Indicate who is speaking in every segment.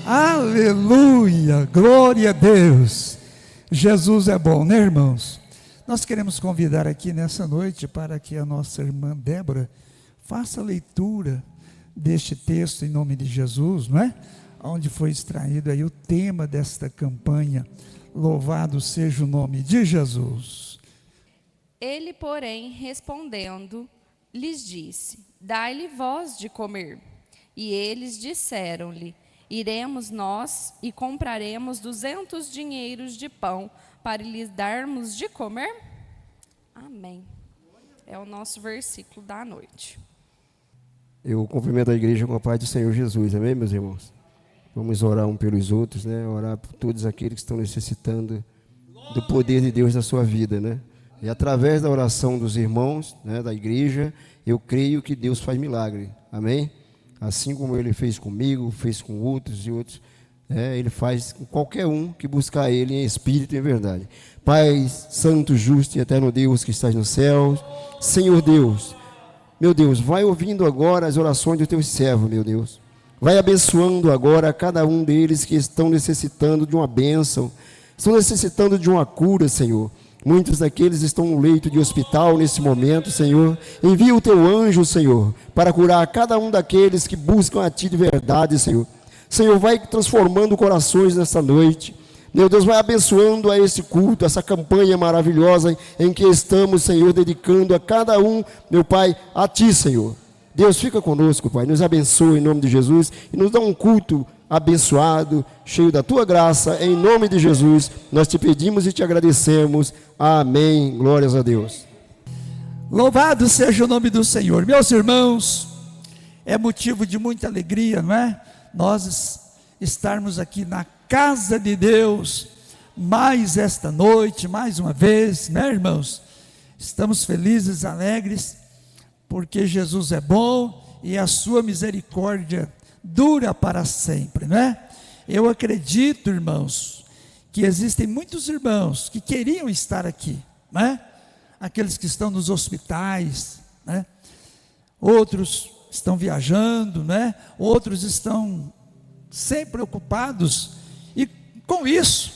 Speaker 1: Aleluia, glória a Deus. Jesus é bom, né, irmãos? Nós queremos convidar aqui nessa noite para que a nossa irmã Débora faça a leitura deste texto em nome de Jesus, não é? Onde foi extraído aí o tema desta campanha, louvado seja o nome de Jesus.
Speaker 2: Ele, porém, respondendo, lhes disse: dai-lhe vós de comer. E eles disseram-lhe: iremos nós e compraremos 200 dinheiros de pão para lhes darmos de comer? Amém. É o nosso versículo da noite.
Speaker 3: Eu cumprimento a igreja com a paz do Senhor Jesus, amém, meus irmãos? Vamos orar um pelos outros, né? Orar por todos aqueles que estão necessitando do poder de Deus na sua vida, né? E através da oração dos irmãos, né, da igreja, eu creio que Deus faz milagre, amém? Assim como Ele fez comigo, fez com outros e outros, Ele faz com qualquer um que buscar Ele em espírito e em verdade. Pai santo, justo e eterno Deus que estás nos céus, Senhor Deus, meu Deus, vai ouvindo agora as orações do Teu servo, meu Deus. Vai abençoando agora cada um deles que estão necessitando de uma bênção, estão necessitando de uma cura, Senhor. Muitos daqueles estão no leito de hospital nesse momento, Senhor. Envia o Teu anjo, Senhor, para curar cada um daqueles que buscam a Ti de verdade, Senhor. Senhor, vai transformando corações nessa noite. Meu Deus, vai abençoando a esse culto, essa campanha maravilhosa em que estamos, Senhor, dedicando a cada um, meu Pai, a Ti, Senhor. Deus, fica conosco, Pai, nos abençoa em nome de Jesus e nos dá um culto abençoado, cheio da Tua graça, em nome de Jesus, nós te pedimos e te agradecemos, amém, glórias a Deus.
Speaker 1: Louvado seja o nome do Senhor. Meus irmãos, é motivo de muita alegria, não é? Nós estarmos aqui na casa de Deus, mais esta noite, mais uma vez, né, irmãos? Estamos felizes, alegres, porque Jesus é bom e a sua misericórdia dura para sempre, não é? Eu acredito, irmãos, que existem muitos irmãos que queriam estar aqui, não é? Aqueles que estão nos hospitais, né? Outros estão viajando, né? Outros estão sempre ocupados e com isso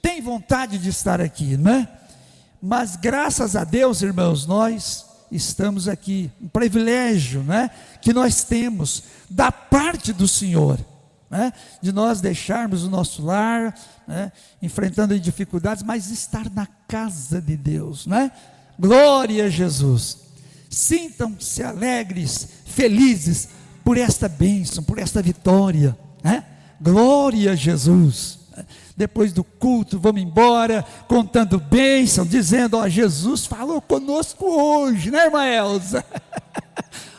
Speaker 1: têm vontade de estar aqui, né? Mas graças a Deus, irmãos, nós estamos aqui, um privilégio, né, que nós temos da parte do Senhor, né, de nós deixarmos o nosso lar, né, enfrentando dificuldades, mas estar na casa de Deus, né? Glória a Jesus. Sintam-se alegres, felizes por esta bênção, por esta vitória, né? Glória a Jesus. Depois do culto, vamos embora, contando bênção, dizendo, ó, Jesus falou conosco hoje, né, irmã Elza?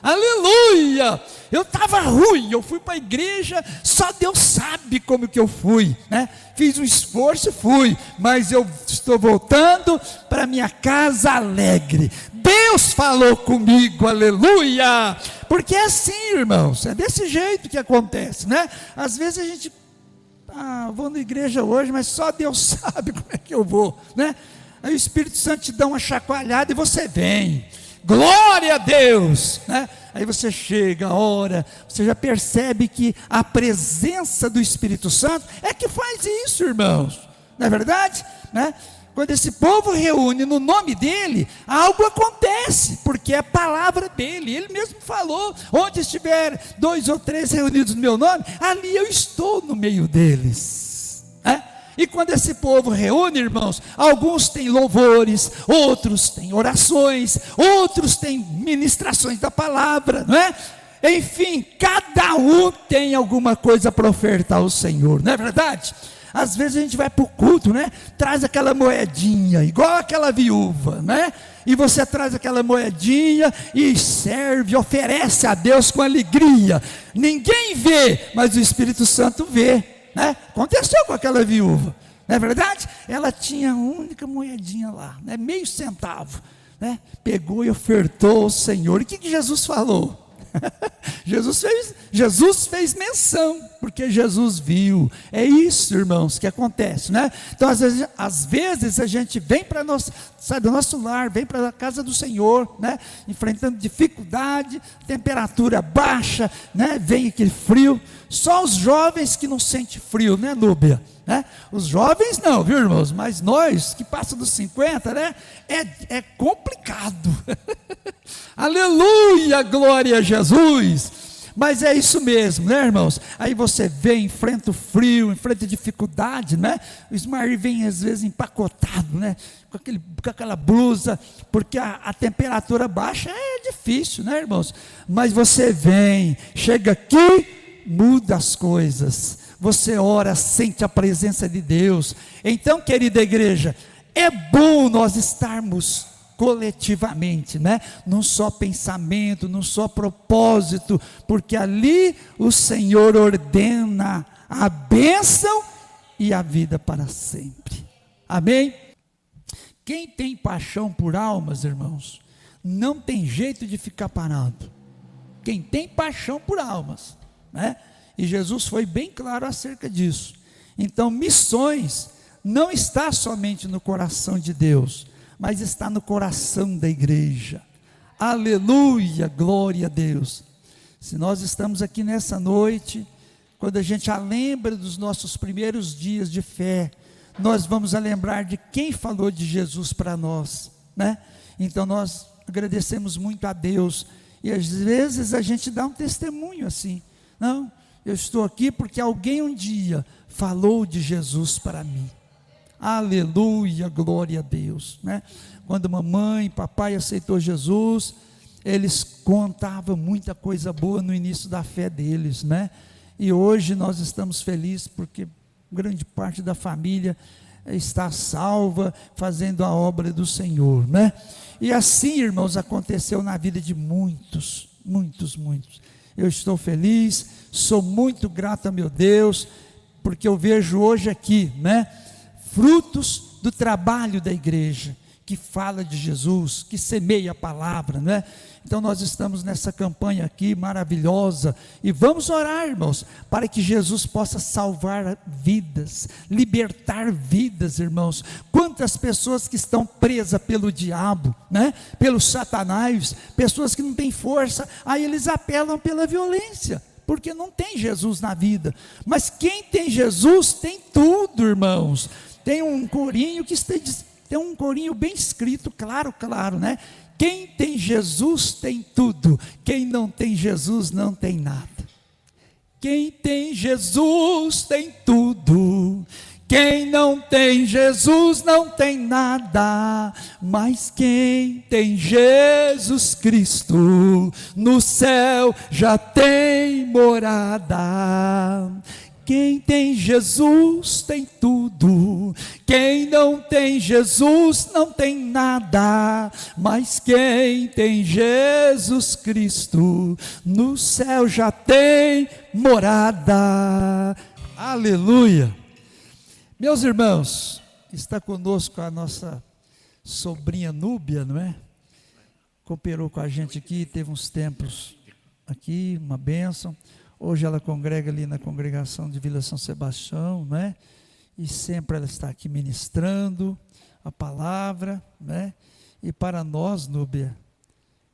Speaker 1: Aleluia! Eu estava ruim, eu fui para a igreja, só Deus sabe como que eu fui, né? Fiz um esforço e fui, mas eu estou voltando para minha casa alegre. Deus falou comigo, aleluia! Porque é assim, irmãos, é desse jeito que acontece, né? Às vezes a gente, vou na igreja hoje, mas só Deus sabe como é que eu vou, né? Aí o Espírito Santo te dá uma chacoalhada e você vem, glória a Deus, né? Aí você chega, ora, você já percebe que a presença do Espírito Santo é que faz isso, irmãos, não é verdade? Né? Quando esse povo reúne no nome dele, algo acontece, porque é a palavra dele, ele mesmo falou, onde estiver 2 ou 3 reunidos no meu nome, ali eu estou no meio deles, né? E quando esse povo reúne, irmãos, alguns têm louvores, outros têm orações, outros têm ministrações da palavra, não é? Enfim, cada um tem alguma coisa para ofertar ao Senhor, não é verdade? Às vezes a gente vai para o culto, né? Traz aquela moedinha, igual aquela viúva, né? E você traz aquela moedinha e serve, oferece a Deus com alegria. Ninguém vê, mas o Espírito Santo vê, né? Aconteceu com aquela viúva, não é verdade? Ela tinha a única moedinha lá, né? Meio centavo, né? Pegou e ofertou ao Senhor. E o que Jesus falou? Jesus fez menção, porque Jesus viu. É isso, irmãos, que acontece, né? Então, às vezes a gente vem para sai do nosso lar, vem para a casa do Senhor, né? Enfrentando dificuldade, temperatura baixa, né? Vem aquele frio. Só os jovens que não sentem frio, né, Núbia? Né? Os jovens não, viu, irmãos? Mas nós que passam dos 50, né? É complicado. Aleluia, glória a Jesus. Mas é isso mesmo, né, irmãos? Aí você vem, enfrenta o frio, enfrenta a dificuldade, né? O Ismael vem às vezes empacotado, né? Com aquela blusa, porque a temperatura baixa é difícil, né, irmãos? Mas você vem, chega aqui, muda as coisas. Você ora, sente a presença de Deus. Então, querida igreja, é bom nós estarmos coletivamente, né? Num só pensamento, num só propósito, porque ali o Senhor ordena a bênção e a vida para sempre. Amém? Quem tem paixão por almas, irmãos, não tem jeito de ficar parado. Quem tem paixão por almas, né? E Jesus foi bem claro acerca disso. Então, missões não está somente no coração de Deus, mas está no coração da igreja. Aleluia, glória a Deus. Se nós estamos aqui nessa noite, quando a gente lembra dos nossos primeiros dias de fé, nós vamos lembrar de quem falou de Jesus para nós, né? Então nós agradecemos muito a Deus, e às vezes a gente dá um testemunho assim, não, eu estou aqui porque alguém um dia falou de Jesus para mim. Aleluia, glória a Deus, né? Quando mamãe e papai aceitou Jesus, eles contavam muita coisa boa no início da fé deles, né? E hoje nós estamos felizes porque grande parte da família está salva, fazendo a obra do Senhor, né? E assim, irmãos, aconteceu na vida de muitos. Eu estou feliz, sou muito grato a meu Deus, porque eu vejo hoje aqui, né, frutos do trabalho da igreja, que fala de Jesus, que semeia a palavra, né? Então nós estamos nessa campanha aqui maravilhosa, e vamos orar, irmãos, para que Jesus possa salvar vidas, libertar vidas, irmãos. Quantas pessoas que estão presas pelo diabo, né? Pelo Satanás, pessoas que não têm força, aí eles apelam pela violência, porque não tem Jesus na vida. Mas quem tem Jesus tem tudo, irmãos. Tem um corinho que tem um corinho bem escrito, claro, né? Quem tem Jesus tem tudo, quem não tem Jesus não tem nada. Quem tem Jesus tem tudo, quem não tem Jesus não tem nada. Mas quem tem Jesus Cristo, no céu já tem morada. Quem tem Jesus tem tudo, quem não tem Jesus não tem nada. Mas quem tem Jesus Cristo, no céu já tem morada. Aleluia. Meus irmãos, está conosco a nossa sobrinha Núbia, não é? Cooperou com a gente aqui, teve uns tempos aqui, uma bênção. Hoje ela congrega ali na congregação de Vila São Sebastião, né? E sempre ela está aqui ministrando a palavra, né? E para nós, Núbia,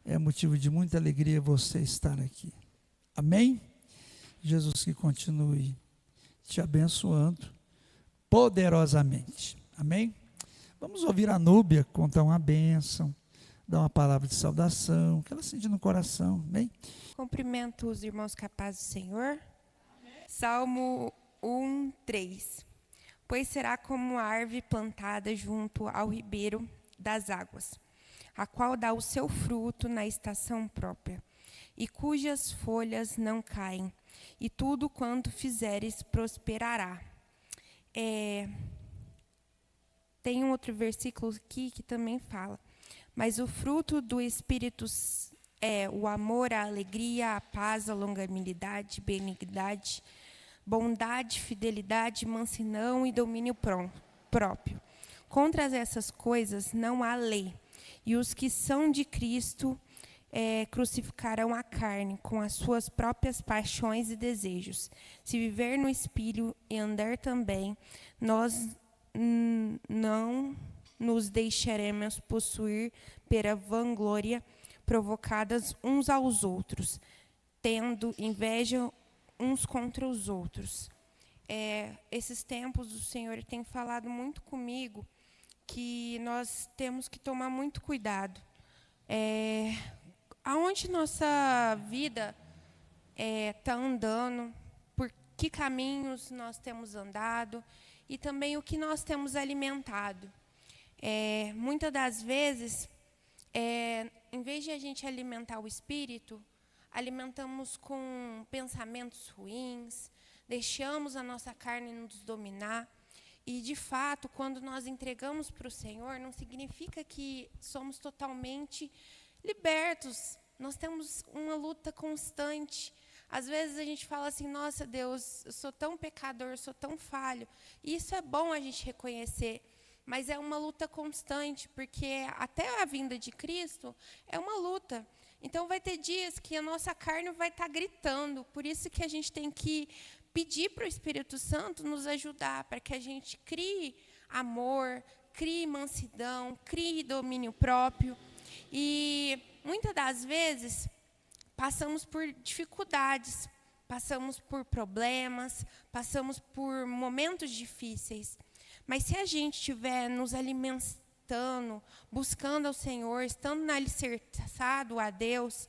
Speaker 1: é motivo de muita alegria você estar aqui. Amém? Jesus que continue te abençoando poderosamente. Amém? Vamos ouvir a Núbia contar uma bênção, dar uma palavra de saudação, que ela sente no coração. Amém?
Speaker 4: Cumprimento os irmãos com a paz do Senhor. Salmo 1:3. Pois será como a árvore plantada junto ao ribeiro das águas, a qual dá o seu fruto na estação própria, e cujas folhas não caem, e tudo quanto fizeres prosperará. Tem um outro versículo aqui que também fala: mas o fruto do Espírito é o amor, a alegria, a paz, a longanimidade, benignidade, bondade, fidelidade, mansidão e domínio próprio. Contra essas coisas não há lei. E os que são de Cristo crucificarão a carne com as suas próprias paixões e desejos. Se viver no Espírito e andar também, nós não nos deixaremos possuir pela vanglória, provocadas uns aos outros, tendo inveja uns contra os outros. Esses tempos o Senhor tem falado muito comigo que nós temos que tomar muito cuidado. Aonde nossa vida está andando, por que caminhos nós temos andado e também o que nós temos alimentado. Muitas das vezes, em vez de a gente alimentar o espírito, alimentamos com pensamentos ruins, deixamos a nossa carne nos dominar. E, de fato, quando nós entregamos para o Senhor, não significa que somos totalmente libertos. Nós temos uma luta constante. Às vezes a gente fala assim, nossa, Deus, eu sou tão pecador, eu sou tão falho. E isso é bom a gente reconhecer, mas é uma luta constante, porque até a vinda de Cristo é uma luta. Então vai ter dias que a nossa carne vai estar gritando, por isso que a gente tem que pedir para o Espírito Santo nos ajudar, para que a gente crie amor, crie mansidão, crie domínio próprio. E muitas das vezes passamos por dificuldades, passamos por problemas, passamos por momentos difíceis. Mas se a gente estiver nos alimentando, buscando ao Senhor, estando alicerçado a Deus,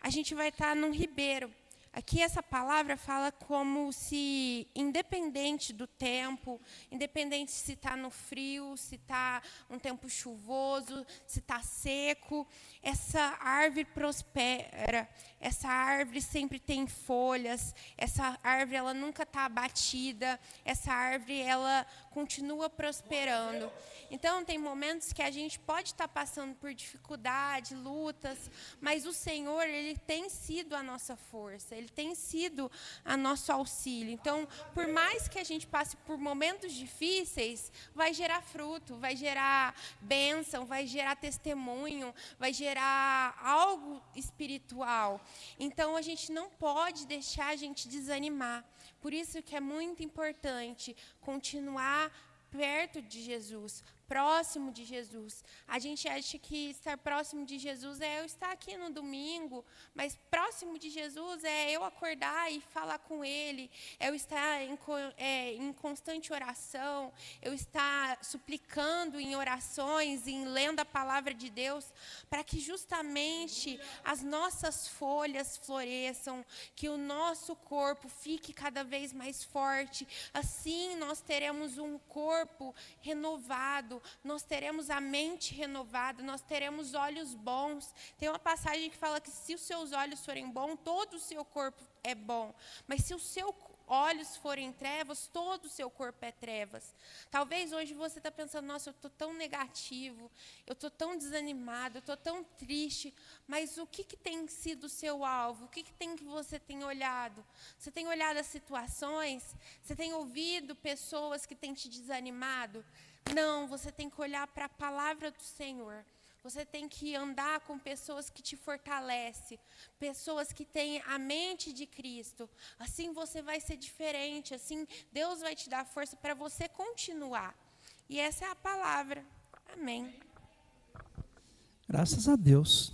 Speaker 4: a gente vai estar num ribeiro. Aqui essa palavra fala como se, independente do tempo, independente se está no frio, se está um tempo chuvoso, se está seco, essa árvore prospera, essa árvore sempre tem folhas, essa árvore ela nunca está abatida, essa árvore ela continua prosperando. Então, tem momentos que a gente pode estar passando por dificuldade, lutas, mas o Senhor, Ele tem sido a nossa força, Ele tem sido a nosso auxílio. Então, por mais que a gente passe por momentos difíceis, vai gerar fruto, vai gerar bênção, vai gerar testemunho, vai gerar algo espiritual. Então, a gente não pode deixar a gente desanimar. Por isso que é muito importante continuar perto de Jesus, próximo de Jesus. A gente acha que estar próximo de Jesus é eu estar aqui no domingo, mas próximo de Jesus é eu acordar e falar com Ele, é eu estar em constante oração, eu estar suplicando em orações, em lendo a palavra de Deus, para que justamente as nossas folhas floresçam, que o nosso corpo fique cada vez mais forte. Assim nós teremos um corpo renovado, nós teremos a mente renovada, nós teremos olhos bons. Tem uma passagem que fala que se os seus olhos forem bons, todo o seu corpo é bom. Mas se os seus olhos forem trevas, todo o seu corpo é trevas. Talvez hoje você está pensando, nossa, eu estou tão negativo, eu estou tão desanimado, eu estou tão triste. Mas o que tem sido o seu alvo? O que você tem olhado? Você tem olhado as situações? Você tem ouvido pessoas que têm te desanimado? Não, você tem que olhar para a palavra do Senhor. Você tem que andar com pessoas que te fortalecem, pessoas que têm a mente de Cristo. Assim você vai ser diferente, assim Deus vai te dar força para você continuar. E essa é a palavra. Amém.
Speaker 1: Graças a Deus.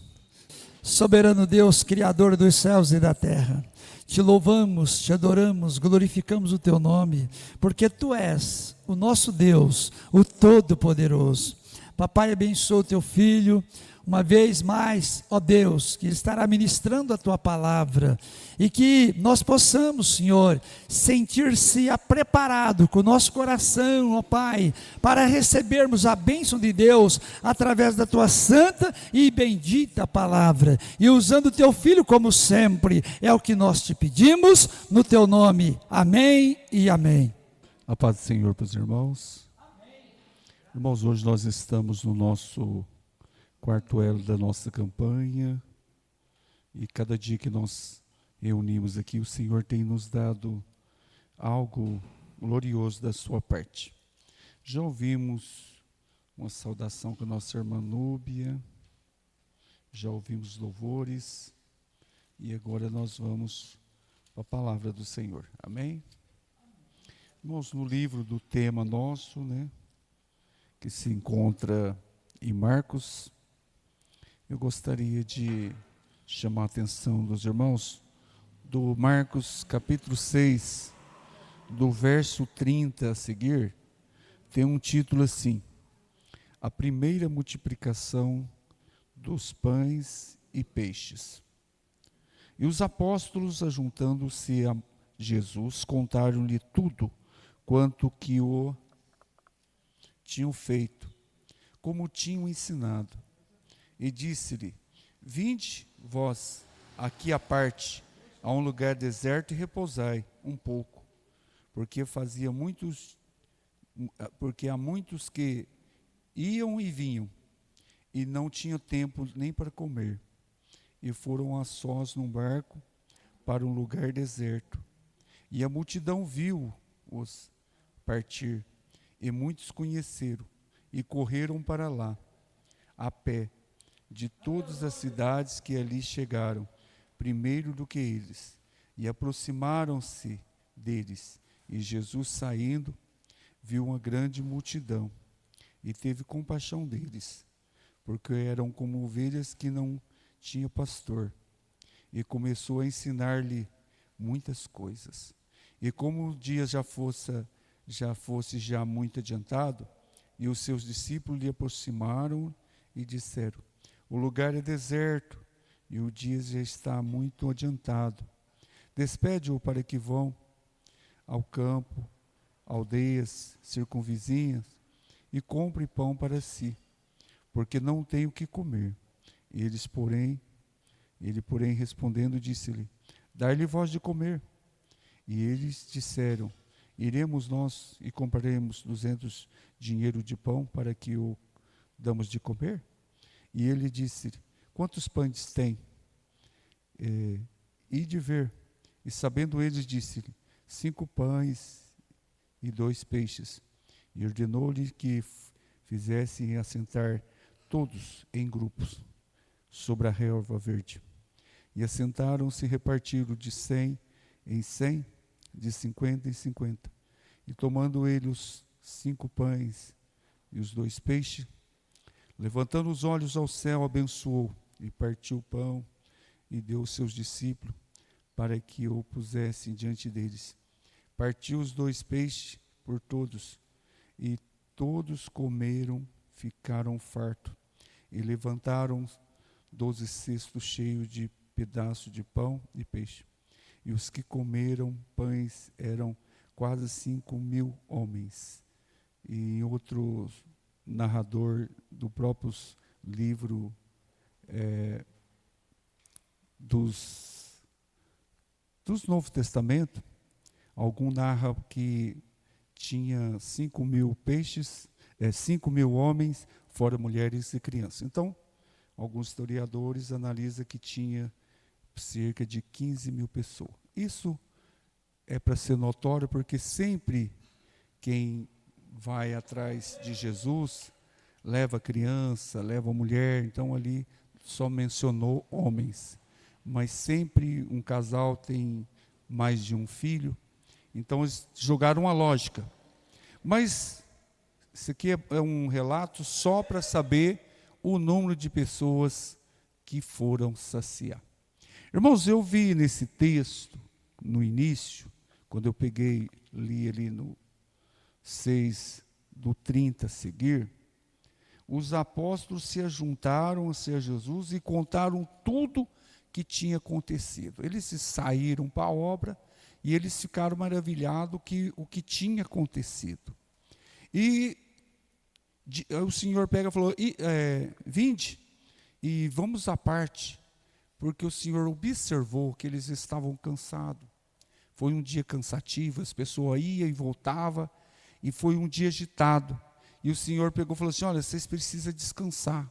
Speaker 1: Soberano Deus, Criador dos céus e da terra, te louvamos, te adoramos, glorificamos o teu nome, porque tu és o nosso Deus, o Todo-Poderoso. Papai, abençoa o teu filho, uma vez mais, ó Deus, que ele estará ministrando a tua palavra, e que nós possamos, Senhor, sentir-se preparado com o nosso coração, ó Pai, para recebermos a bênção de Deus, através da tua santa e bendita palavra, e usando o teu filho como sempre, é o que nós te pedimos, no teu nome, amém e amém.
Speaker 5: A paz do Senhor para os irmãos. Irmãos, hoje nós estamos no nosso quarto elo da nossa campanha, e cada dia que nós reunimos aqui, o Senhor tem nos dado algo glorioso da sua parte. Já ouvimos uma saudação com a nossa irmã Núbia, já ouvimos louvores e agora nós vamos para a palavra do Senhor. Amém? Irmãos, no livro do tema nosso, né, que se encontra em Marcos, eu gostaria de chamar a atenção dos irmãos do Marcos capítulo 6, do verso 30 a seguir, tem um título assim: a primeira multiplicação dos pães e peixes. E os apóstolos, ajuntando-se a Jesus, contaram-lhe tudo quanto que o tinham feito, como tinham ensinado. E disse-lhe: vinde vós aqui à parte, a um lugar deserto, e repousai um pouco, porque há muitos que iam e vinham, e não tinham tempo nem para comer. E foram a sós num barco para um lugar deserto. E a multidão viu-os partir, e muitos conheceram, e correram para lá, a pé, de todas as cidades que ali chegaram, primeiro do que eles. E aproximaram-se deles. E Jesus, saindo, viu uma grande multidão, e teve compaixão deles, porque eram como ovelhas que não tinha pastor, e começou a ensinar-lhe muitas coisas. E como o dia já fosse muito adiantado, e os seus discípulos lhe aproximaram e disseram: o lugar é deserto, e o dia já está muito adiantado. Despede-o para que vão ao campo, aldeias circunvizinhas, e compre pão para si, porque não tem o que comer. E ele, porém, respondendo, disse-lhe: dai-lhe vós de comer. E eles disseram: iremos nós e compraremos 200 dinheiro de pão para que o damos de comer? E ele disse: quantos pães tem? Ide ver. E sabendo eles, disse-lhe: 5 pães e 2 peixes. E ordenou-lhe que fizessem assentar todos em grupos sobre a relva verde. E assentaram-se e repartiram de 100 em 100, de 50 em 50. E tomando ele os 5 pães e os 2 peixes, levantando os olhos ao céu, abençoou, e partiu o pão, e deu aos seus discípulos, para que o pusessem diante deles. Partiu os 2 peixes por todos, e todos comeram, ficaram fartos, e levantaram 12 cestos cheios de pedaços de pão e peixe. E os que comeram pães eram quase 5.000 homens. E outro narrador do próprio livro dos Novo Testamento, algum narra que tinha 5.000 peixes, 5.000 homens, fora mulheres e crianças. Então, alguns historiadores analisam que tinha cerca de 15.000 pessoas. Isso é para ser notório, porque sempre quem vai atrás de Jesus leva criança, leva mulher, então ali só mencionou homens. Mas sempre um casal tem mais de um filho, então eles jogaram uma lógica. Mas isso aqui é um relato só para saber o número de pessoas que foram saciar. Irmãos, eu vi nesse texto, no início, quando eu li ali no 6, do 30 a seguir, os apóstolos se ajuntaram a Jesus e contaram tudo que tinha acontecido. Eles saíram para a obra e eles ficaram maravilhados o que tinha acontecido. E o Senhor pega e falou: vinde e vamos à parte, porque o Senhor observou que eles estavam cansados. Foi um dia cansativo, as pessoas iam e voltavam, e foi um dia agitado. E o Senhor pegou e falou assim: olha, vocês precisam descansar,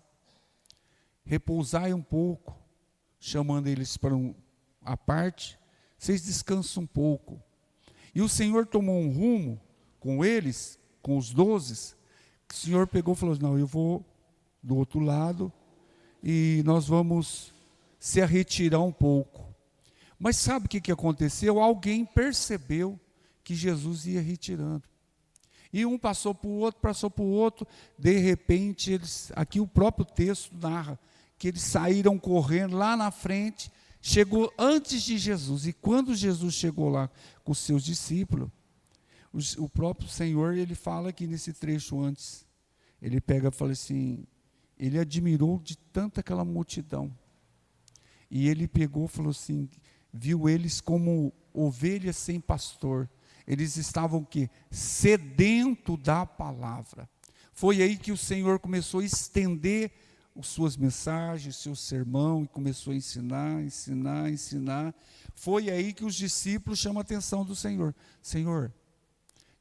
Speaker 5: repousai um pouco, chamando eles para a parte, vocês descansam um pouco. E o Senhor tomou um rumo com eles, com os 12, o Senhor pegou e falou: não, eu vou do outro lado, e nós vamos se retirar um pouco. Mas sabe o que aconteceu? Alguém percebeu que Jesus ia retirando. E um passou para o outro, de repente, aqui o próprio texto narra, que eles saíram correndo lá na frente, chegou antes de Jesus, e quando Jesus chegou lá com os seus discípulos, o próprio Senhor, ele fala aqui nesse trecho antes, ele pega e fala assim, ele admirou de tanta aquela multidão, e ele pegou e falou assim, viu eles como ovelhas sem pastor, eles estavam o quê? Sedento da palavra. Foi aí que o Senhor começou a estender as suas mensagens, seu sermão, e começou a ensinar. Foi aí que os discípulos chamam a atenção do Senhor. Senhor,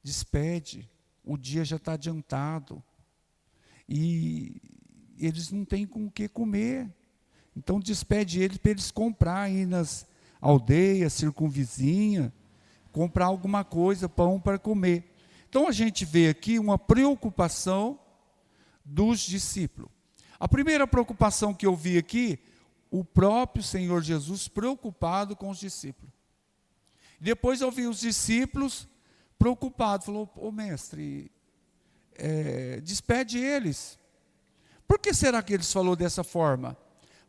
Speaker 5: despede, o dia já está adiantado. E eles não têm com o que comer. Então despede eles para eles comprar aí nas aldeias, circunvizinhas, comprar alguma coisa, pão para comer. Então a gente vê aqui uma preocupação dos discípulos. A primeira preocupação que eu vi aqui, o próprio Senhor Jesus preocupado com os discípulos. Depois eu vi os discípulos preocupados, falou, mestre, despede eles. Por que será que eles falou dessa forma?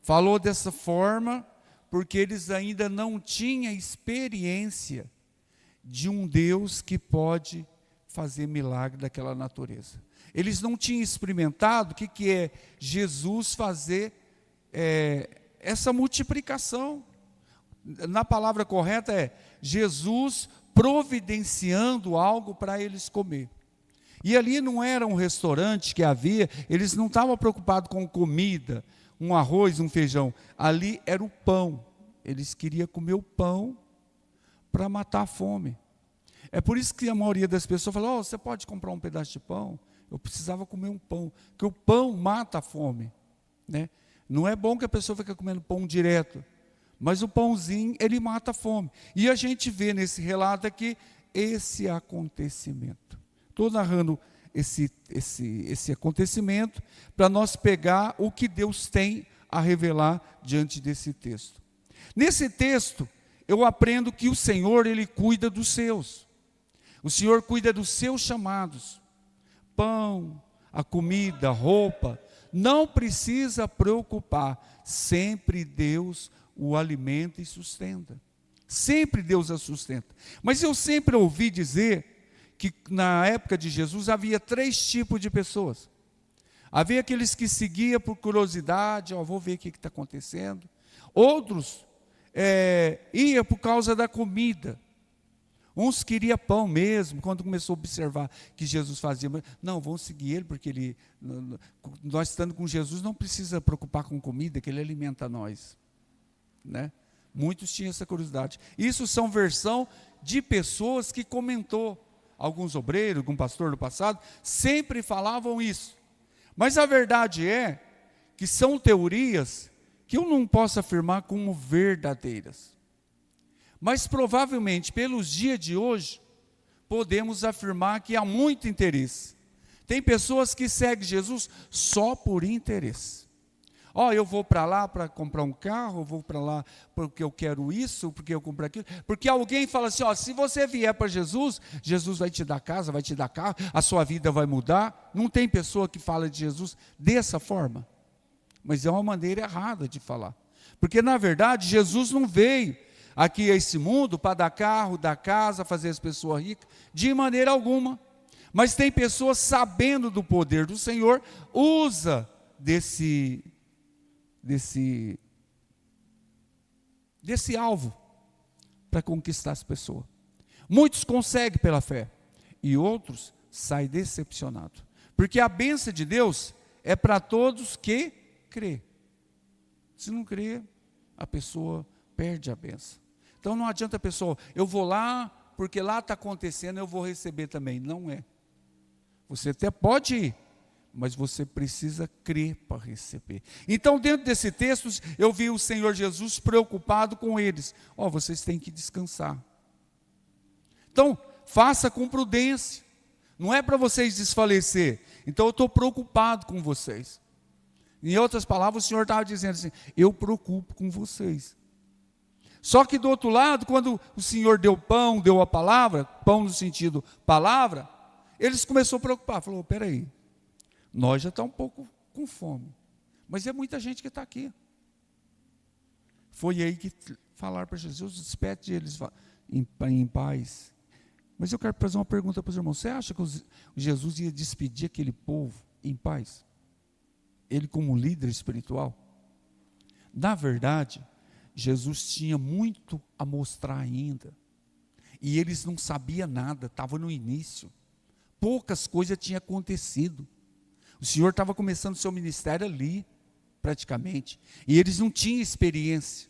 Speaker 5: Falou dessa forma porque eles ainda não tinham experiência de um Deus que pode fazer milagre daquela natureza. Eles não tinham experimentado o que é Jesus fazer essa multiplicação. Na palavra correta é Jesus providenciando algo para eles comer. E ali não era um restaurante que havia, eles não estavam preocupados com comida, um arroz, um feijão. Ali era o pão. Eles queriam comer o pão para matar a fome. É por isso que a maioria das pessoas fala, você pode comprar um pedaço de pão? Eu precisava comer um pão, porque o pão mata a fome, né? Não é bom que a pessoa fique comendo pão direto, mas o pãozinho, ele mata a fome. E a gente vê nesse relato aqui, esse acontecimento. Estou narrando esse acontecimento, para nós pegar o que Deus tem a revelar diante desse texto. Nesse texto, eu aprendo que o Senhor, Ele cuida dos seus. O Senhor cuida dos seus chamados. Pão, a comida, roupa, não precisa preocupar. Sempre Deus o alimenta e sustenta. Sempre Deus a sustenta. Mas eu sempre ouvi dizer que na época de Jesus havia 3 tipos de pessoas. Havia aqueles que seguiam por curiosidade, vou ver o que está acontecendo. Outros iam por causa da comida. Uns queriam pão mesmo, quando começou a observar que Jesus fazia. Não, vão seguir ele, porque nós estando com Jesus não precisa preocupar com comida, que ele alimenta nós. Né? Muitos tinham essa curiosidade. Isso são versão de pessoas que comentou. Alguns obreiros, algum pastor do passado, sempre falavam isso. Mas a verdade é que são teorias que eu não posso afirmar como verdadeiras. Mas provavelmente, pelos dias de hoje, podemos afirmar que há muito interesse. Tem pessoas que seguem Jesus só por interesse. Eu vou para lá para comprar um carro, eu vou para lá porque eu quero isso, porque eu compro aquilo. Porque alguém fala assim, se você vier para Jesus, Jesus vai te dar casa, vai te dar carro, a sua vida vai mudar. Não tem pessoa que fala de Jesus dessa forma. Mas é uma maneira errada de falar. Porque na verdade, Jesus não veio aqui a esse mundo para dar carro, dar casa, fazer as pessoas ricas, de maneira alguma. Mas tem pessoas sabendo do poder do Senhor, usa desse alvo para conquistar as pessoas. Muitos conseguem pela fé e outros saem decepcionados. Porque a bênção de Deus é para todos que crê. Se não crê, a pessoa perde a bênção. Então não adianta a pessoa, eu vou lá, porque lá está acontecendo, eu vou receber também. Não é. Você até pode ir, mas você precisa crer para receber. Então, dentro desse texto, eu vi o Senhor Jesus preocupado com eles. Vocês têm que descansar. Então, faça com prudência. Não é para vocês desfalecer. Então, eu estou preocupado com vocês. Em outras palavras, o Senhor estava dizendo assim, eu preocupo com vocês. Só que do outro lado, quando o Senhor deu pão, deu a palavra, pão no sentido palavra, eles começaram a preocupar. Falou, peraí, nós já estamos um pouco com fome, mas é muita gente que está aqui. Foi aí que falaram para Jesus, despede eles em paz. Mas eu quero fazer uma pergunta para os irmãos. Você acha que Jesus ia despedir aquele povo em paz? Ele como líder espiritual? Na verdade, Jesus tinha muito a mostrar ainda. E eles não sabiam nada, estavam no início. Poucas coisas tinham acontecido. O Senhor estava começando o seu ministério ali, praticamente. E eles não tinham experiência.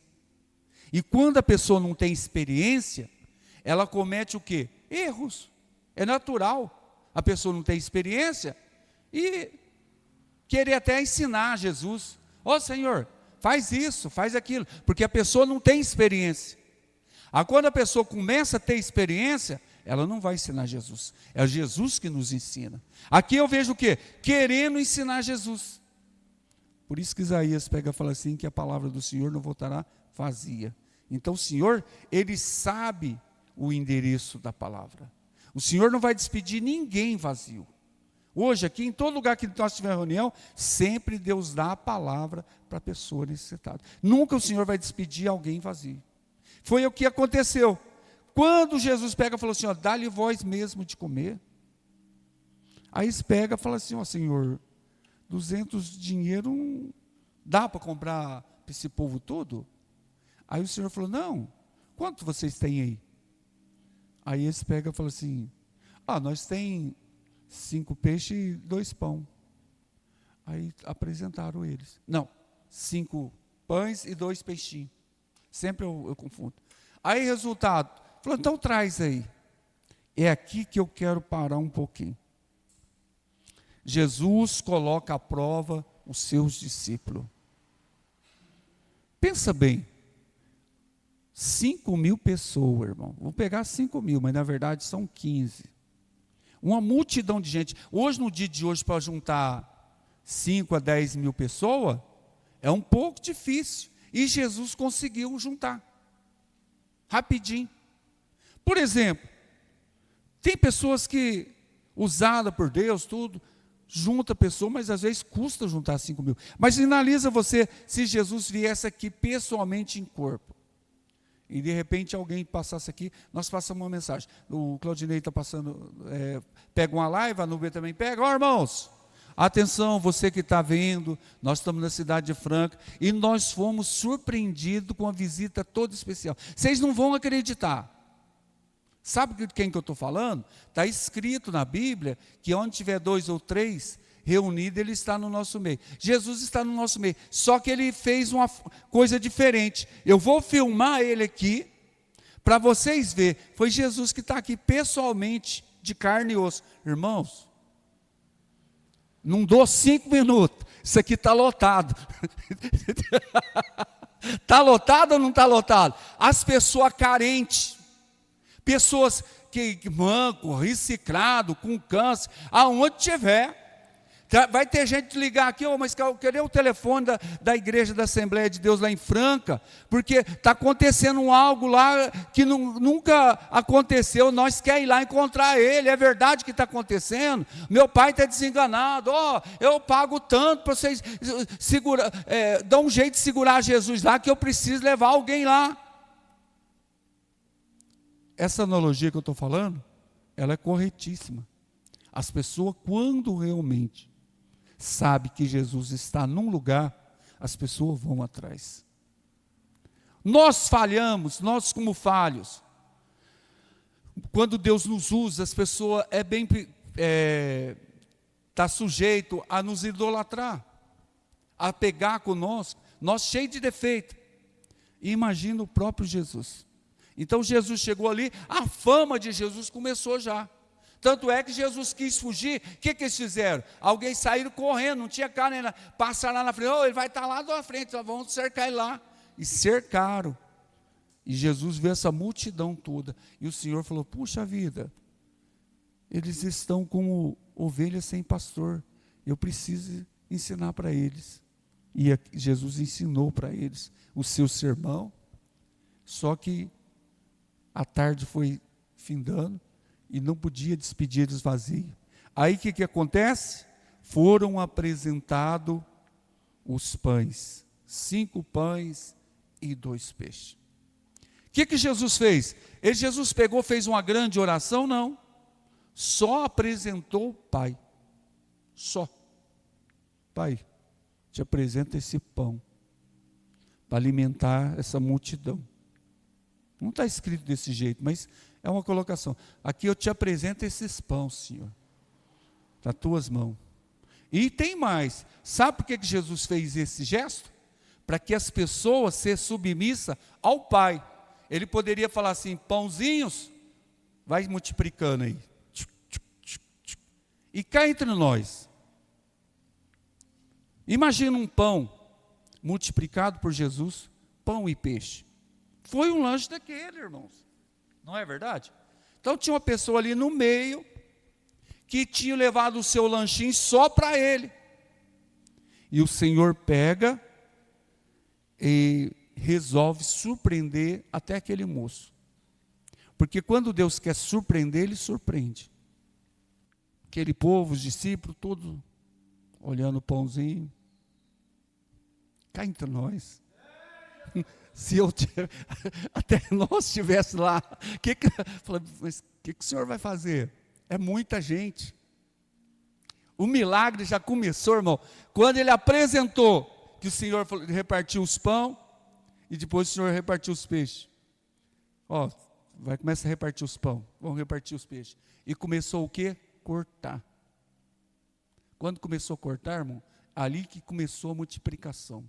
Speaker 5: E quando a pessoa não tem experiência, ela comete o quê? Erros. É natural. A pessoa não tem experiência e querer até ensinar Jesus. Ó Senhor, faz isso, faz aquilo. Porque a pessoa não tem experiência. Quando a pessoa começa a ter experiência, ela não vai ensinar Jesus. É Jesus que nos ensina. Aqui eu vejo o quê? Querendo ensinar Jesus. Por isso que Isaías pega e fala assim, que a palavra do Senhor não voltará vazia. Então o Senhor, Ele sabe o endereço da palavra. O Senhor não vai despedir ninguém vazio. Hoje aqui, em todo lugar que nós tivermos reunião, sempre Deus dá a palavra para a pessoa necessitada. Nunca o Senhor vai despedir alguém vazio. Foi o que aconteceu. Quando Jesus pega e falou assim, ó, dá-lhe vós mesmo de comer. Aí eles pegam e falam assim, ó Senhor, 200 de dinheiro não dá para comprar para esse povo todo? Aí o Senhor falou, não, quanto vocês têm aí? Aí eles pegam e falam assim, nós tem 5 peixes e 2 pão. Aí apresentaram eles. Não, 5 pães e 2 peixinhos. Sempre eu confundo. Aí resultado, falou, então traz aí. É aqui que eu quero parar um pouquinho. Jesus coloca à prova os seus discípulos. Pensa bem. 5.000 pessoas, irmão. Vou pegar 5.000, mas na verdade são 15. Uma multidão de gente. Hoje, no dia de hoje, para juntar 5 a 10 mil pessoas, é um pouco difícil. E Jesus conseguiu juntar. Rapidinho. Por exemplo, tem pessoas que, usada por Deus, tudo, junta pessoa, mas às vezes custa juntar 5.000. Mas analisa você, se Jesus viesse aqui pessoalmente em corpo. E de repente alguém passasse aqui, nós passamos uma mensagem. O Claudinei está passando, pega uma live, a Nubia também pega. Irmãos, atenção, você que está vendo, nós estamos na cidade de Franca e nós fomos surpreendidos com uma visita toda especial. Vocês não vão acreditar. Sabe de quem que eu estou falando? Está escrito na Bíblia que onde tiver 2 ou 3 reunido, Ele está no nosso meio. Jesus está no nosso meio, só que Ele fez uma coisa diferente. Eu vou filmar Ele aqui, para vocês verem. Foi Jesus que está aqui pessoalmente, de carne e osso. Irmãos, não dou 5 minutos, isso aqui está lotado. Está lotado ou não está lotado? As pessoas carentes, pessoas que manco, reciclado, com câncer, aonde tiver. Vai ter gente ligar aqui, mas cadê o telefone da igreja da Assembleia de Deus lá em Franca? Porque está acontecendo algo lá que nunca aconteceu, nós queremos ir lá encontrar ele, é verdade que está acontecendo? Meu pai está desenganado, eu pago tanto para vocês dá um jeito de segurar Jesus lá, que eu preciso levar alguém lá. Essa analogia que eu estou falando, ela é corretíssima. As pessoas, quando realmente sabe que Jesus está num lugar, as pessoas vão atrás. Nós falhamos, nós como falhos. Quando Deus nos usa, as pessoas está sujeito a nos idolatrar, a pegar conosco, nós cheios de defeito. E imagina o próprio Jesus. Então Jesus chegou ali, a fama de Jesus começou já. Tanto é que Jesus quis fugir, o que eles fizeram? Alguém saíram correndo, não tinha carne ainda, passaram lá na frente, ele vai estar lá na frente, vamos cercar ele lá. E cercaram. E Jesus vê essa multidão toda, e o Senhor falou, puxa vida, eles estão como ovelhas sem pastor, eu preciso ensinar para eles. E Jesus ensinou para eles o seu sermão, só que a tarde foi findando e não podia despedir eles vazios. Aí o que acontece? Foram apresentados os pães, 5 pães e 2 peixes. O que Jesus fez? Jesus pegou, fez uma grande oração? Não. Só apresentou o Pai. Só. Pai, te apresento esse pão para alimentar essa multidão. Não está escrito desse jeito, mas é uma colocação. Aqui eu te apresento esses pães, Senhor, nas tuas mãos. E tem mais. Sabe por que Jesus fez esse gesto? Para que as pessoas se submissam ao Pai. Ele poderia falar assim: pãozinhos, vai multiplicando aí. E cá entre nós, imagina um pão multiplicado por Jesus, pão e peixe. Foi um lanche daquele, irmãos. Não é verdade? Então tinha uma pessoa ali no meio que tinha levado o seu lanchinho só para ele. E o Senhor pega e resolve surpreender até aquele moço. Porque quando Deus quer surpreender, Ele surpreende. Aquele povo, os discípulos, todos olhando o pãozinho. Cá entre nós. Se eu até nós estivesse lá, mas o que o Senhor vai fazer? É muita gente. O milagre já começou, irmão, quando ele apresentou que o Senhor repartiu os pão e depois o Senhor repartiu os peixes. Ó, vai começar a repartir os pão, vão repartir os peixes. E começou o quê? Cortar. Quando começou a cortar, irmão, ali que começou a multiplicação.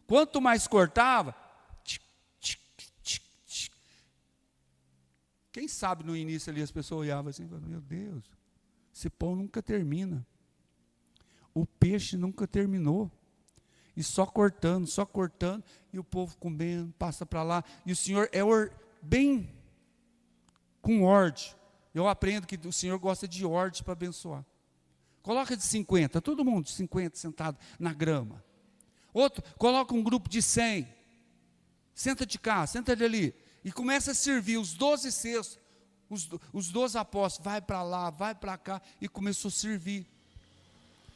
Speaker 5: Quanto mais cortava, quem sabe no início ali as pessoas olhavam assim, meu Deus, esse pão nunca termina. O peixe nunca terminou. E só cortando, e o povo comendo, passa para lá. E o Senhor é bem com ordem. Eu aprendo que o Senhor gosta de ordem para abençoar. Coloca de 50, todo mundo de 50 sentado na grama. Outro, coloca um grupo de 100. Senta de cá, senta de ali. E começa a servir os 12 cestos. Os 12 apóstolos, vai para lá, vai para cá. E começou a servir.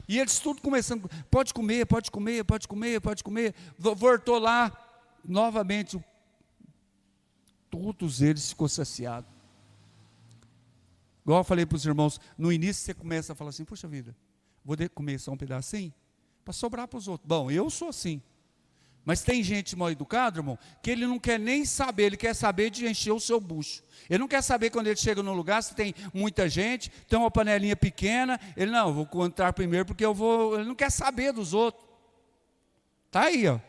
Speaker 5: E eles tudo começando, pode comer. Voltou lá, novamente, todos eles ficou saciados. Igual eu falei para os irmãos, no início você começa a falar assim, poxa vida, vou comer só um pedacinho, para sobrar para os outros. Bom, eu sou assim. Mas tem gente mal educada, irmão, que ele não quer nem saber, ele quer saber de encher o seu bucho. Ele não quer saber quando ele chega num lugar, se tem muita gente, tem uma panelinha pequena, ele não, eu vou entrar primeiro porque ele não quer saber dos outros. Está aí, ó.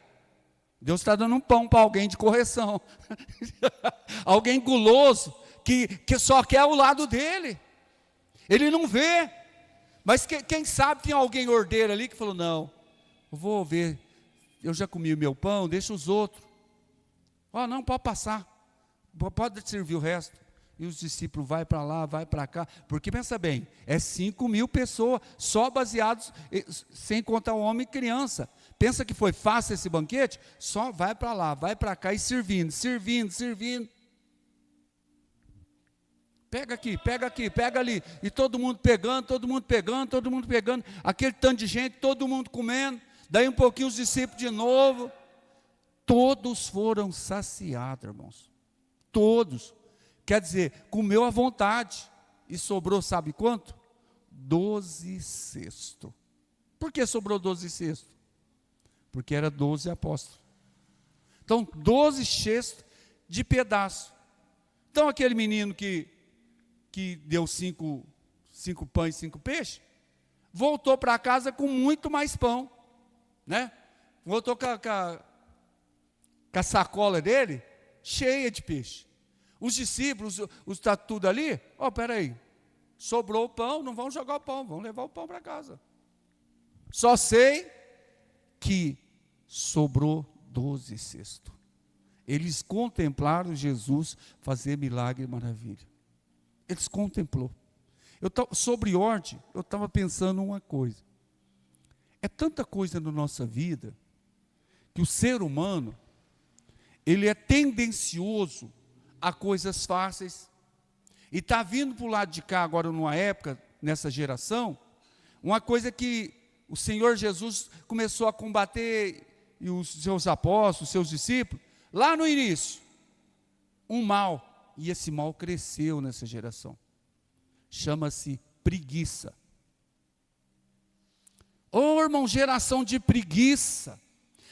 Speaker 5: Deus está dando um pão para alguém de correção. Alguém guloso, que só quer o lado dele. Ele não vê. Mas quem sabe tem alguém ordeiro ali que falou, não, eu vou ver. Eu já comi o meu pão, deixa os outros. Não, pode passar. Pode servir o resto. E os discípulos vai para lá, vai para cá. Porque pensa bem, é 5.000 pessoas, só baseados, sem contar o homem e criança. Pensa que foi fácil esse banquete? Só vai para lá, vai para cá e servindo. Pega aqui, pega ali. E todo mundo pegando. Aquele tanto de gente, todo mundo comendo. Daí um pouquinho os discípulos de novo. Todos foram saciados, irmãos. Todos. Quer dizer, comeu à vontade. E sobrou, sabe quanto? 12 cestos. Por que sobrou 12 cestos? Porque era 12 apóstolos. Então, 12 cestos de pedaço. Então, aquele menino que deu 5 pães e 5 peixes, voltou para casa com muito mais pão. Né? Voltou com a sacola dele cheia de peixe. Os discípulos, está tudo ali, peraí, sobrou o pão, não vão jogar o pão, vão levar o pão para casa. Só sei que sobrou 12 cestos. Eles contemplaram Jesus fazer milagre e maravilha. Eles contemplou. Sobre ordem, eu estava pensando uma coisa. É tanta coisa na nossa vida que o ser humano, ele é tendencioso a coisas fáceis. E está vindo para o lado de cá agora, numa época, nessa geração, uma coisa que o Senhor Jesus começou a combater, e os seus apóstolos, os seus discípulos, lá no início, um mal, e esse mal cresceu nessa geração. Chama-se preguiça. Ô irmão, geração de preguiça.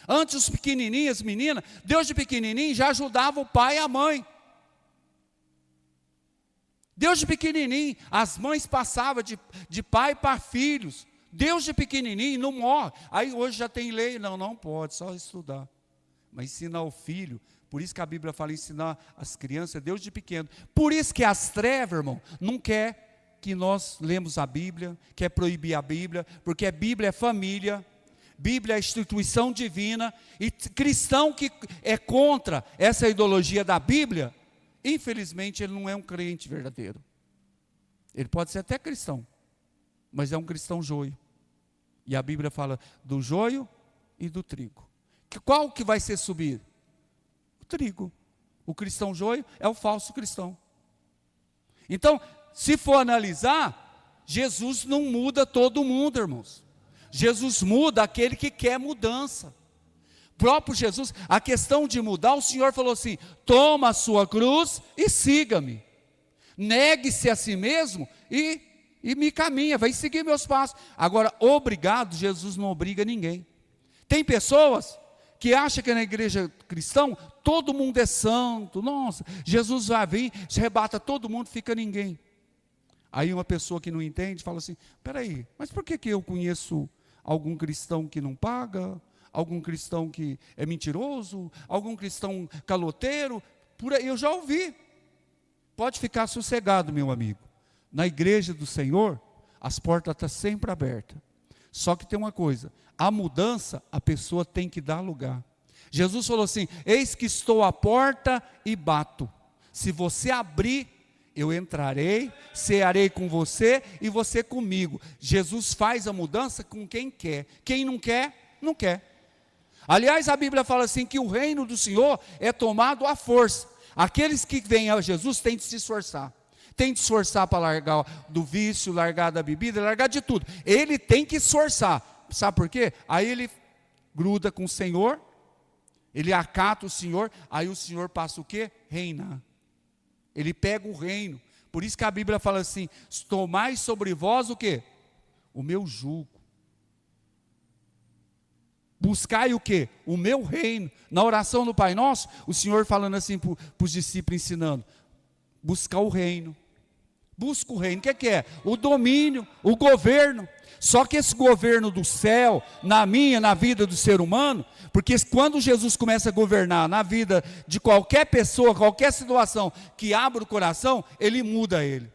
Speaker 5: Antes os pequenininhos, as meninas, Deus de pequenininho já ajudava o pai e a mãe. Deus de pequenininho, as mães passavam de pai para filhos. Deus de pequenininho não morre. Aí hoje já tem lei, não pode, só estudar. Mas ensinar o filho, por isso que a Bíblia fala ensinar as crianças, Deus de pequeno. Por isso que as trevas, irmão, não quer que nós lemos a Bíblia, quer proibir a Bíblia, porque a Bíblia é família, Bíblia é instituição divina, e cristão que é contra essa ideologia da Bíblia, infelizmente ele não é um crente verdadeiro. Ele pode ser até cristão, mas é um cristão joio. E a Bíblia fala do joio e do trigo. Qual que vai ser subido? O trigo. O cristão joio é o falso cristão. Então, se for analisar, Jesus não muda todo mundo, irmãos. Jesus muda aquele que quer mudança. O próprio Jesus, a questão de mudar, o Senhor falou assim: toma a sua cruz e siga-me. Negue-se a si mesmo e me caminha, vai seguir meus passos. Agora, obrigado, Jesus não obriga ninguém. Tem pessoas que acham que na igreja cristã todo mundo é santo. Nossa, Jesus vai vir, arrebata todo mundo, fica ninguém. Aí uma pessoa que não entende fala assim: peraí, mas por que eu conheço algum cristão que não paga? Algum cristão que é mentiroso? Algum cristão caloteiro? Por aí eu já ouvi. Pode ficar sossegado, meu amigo. Na igreja do Senhor, as portas estão sempre abertas. Só que tem uma coisa: a mudança, a pessoa tem que dar lugar. Jesus falou assim: eis que estou à porta e bato. Se você abrir, eu entrarei, cearei com você e você comigo. Jesus faz a mudança com quem quer. Quem não quer, não quer. Aliás, a Bíblia fala assim que o reino do Senhor é tomado à força. Aqueles que vêm a Jesus têm de se esforçar. Tem de esforçar para largar do vício, largar da bebida, largar de tudo. Ele tem que esforçar. Sabe por quê? Aí ele gruda com o Senhor, ele acata o Senhor, aí o Senhor passa o quê? Reinar. Ele pega o reino. Por isso que a Bíblia fala assim: tomai sobre vós o quê? O meu jugo. Buscai o quê? O meu reino. Na oração do Pai Nosso, o Senhor falando assim para os discípulos, ensinando: buscar o reino. Busca o reino. O que é? O domínio, o governo. Só que esse governo do céu, na vida do ser humano, porque quando Jesus começa a governar na vida de qualquer pessoa, qualquer situação que abra o coração, ele muda ele.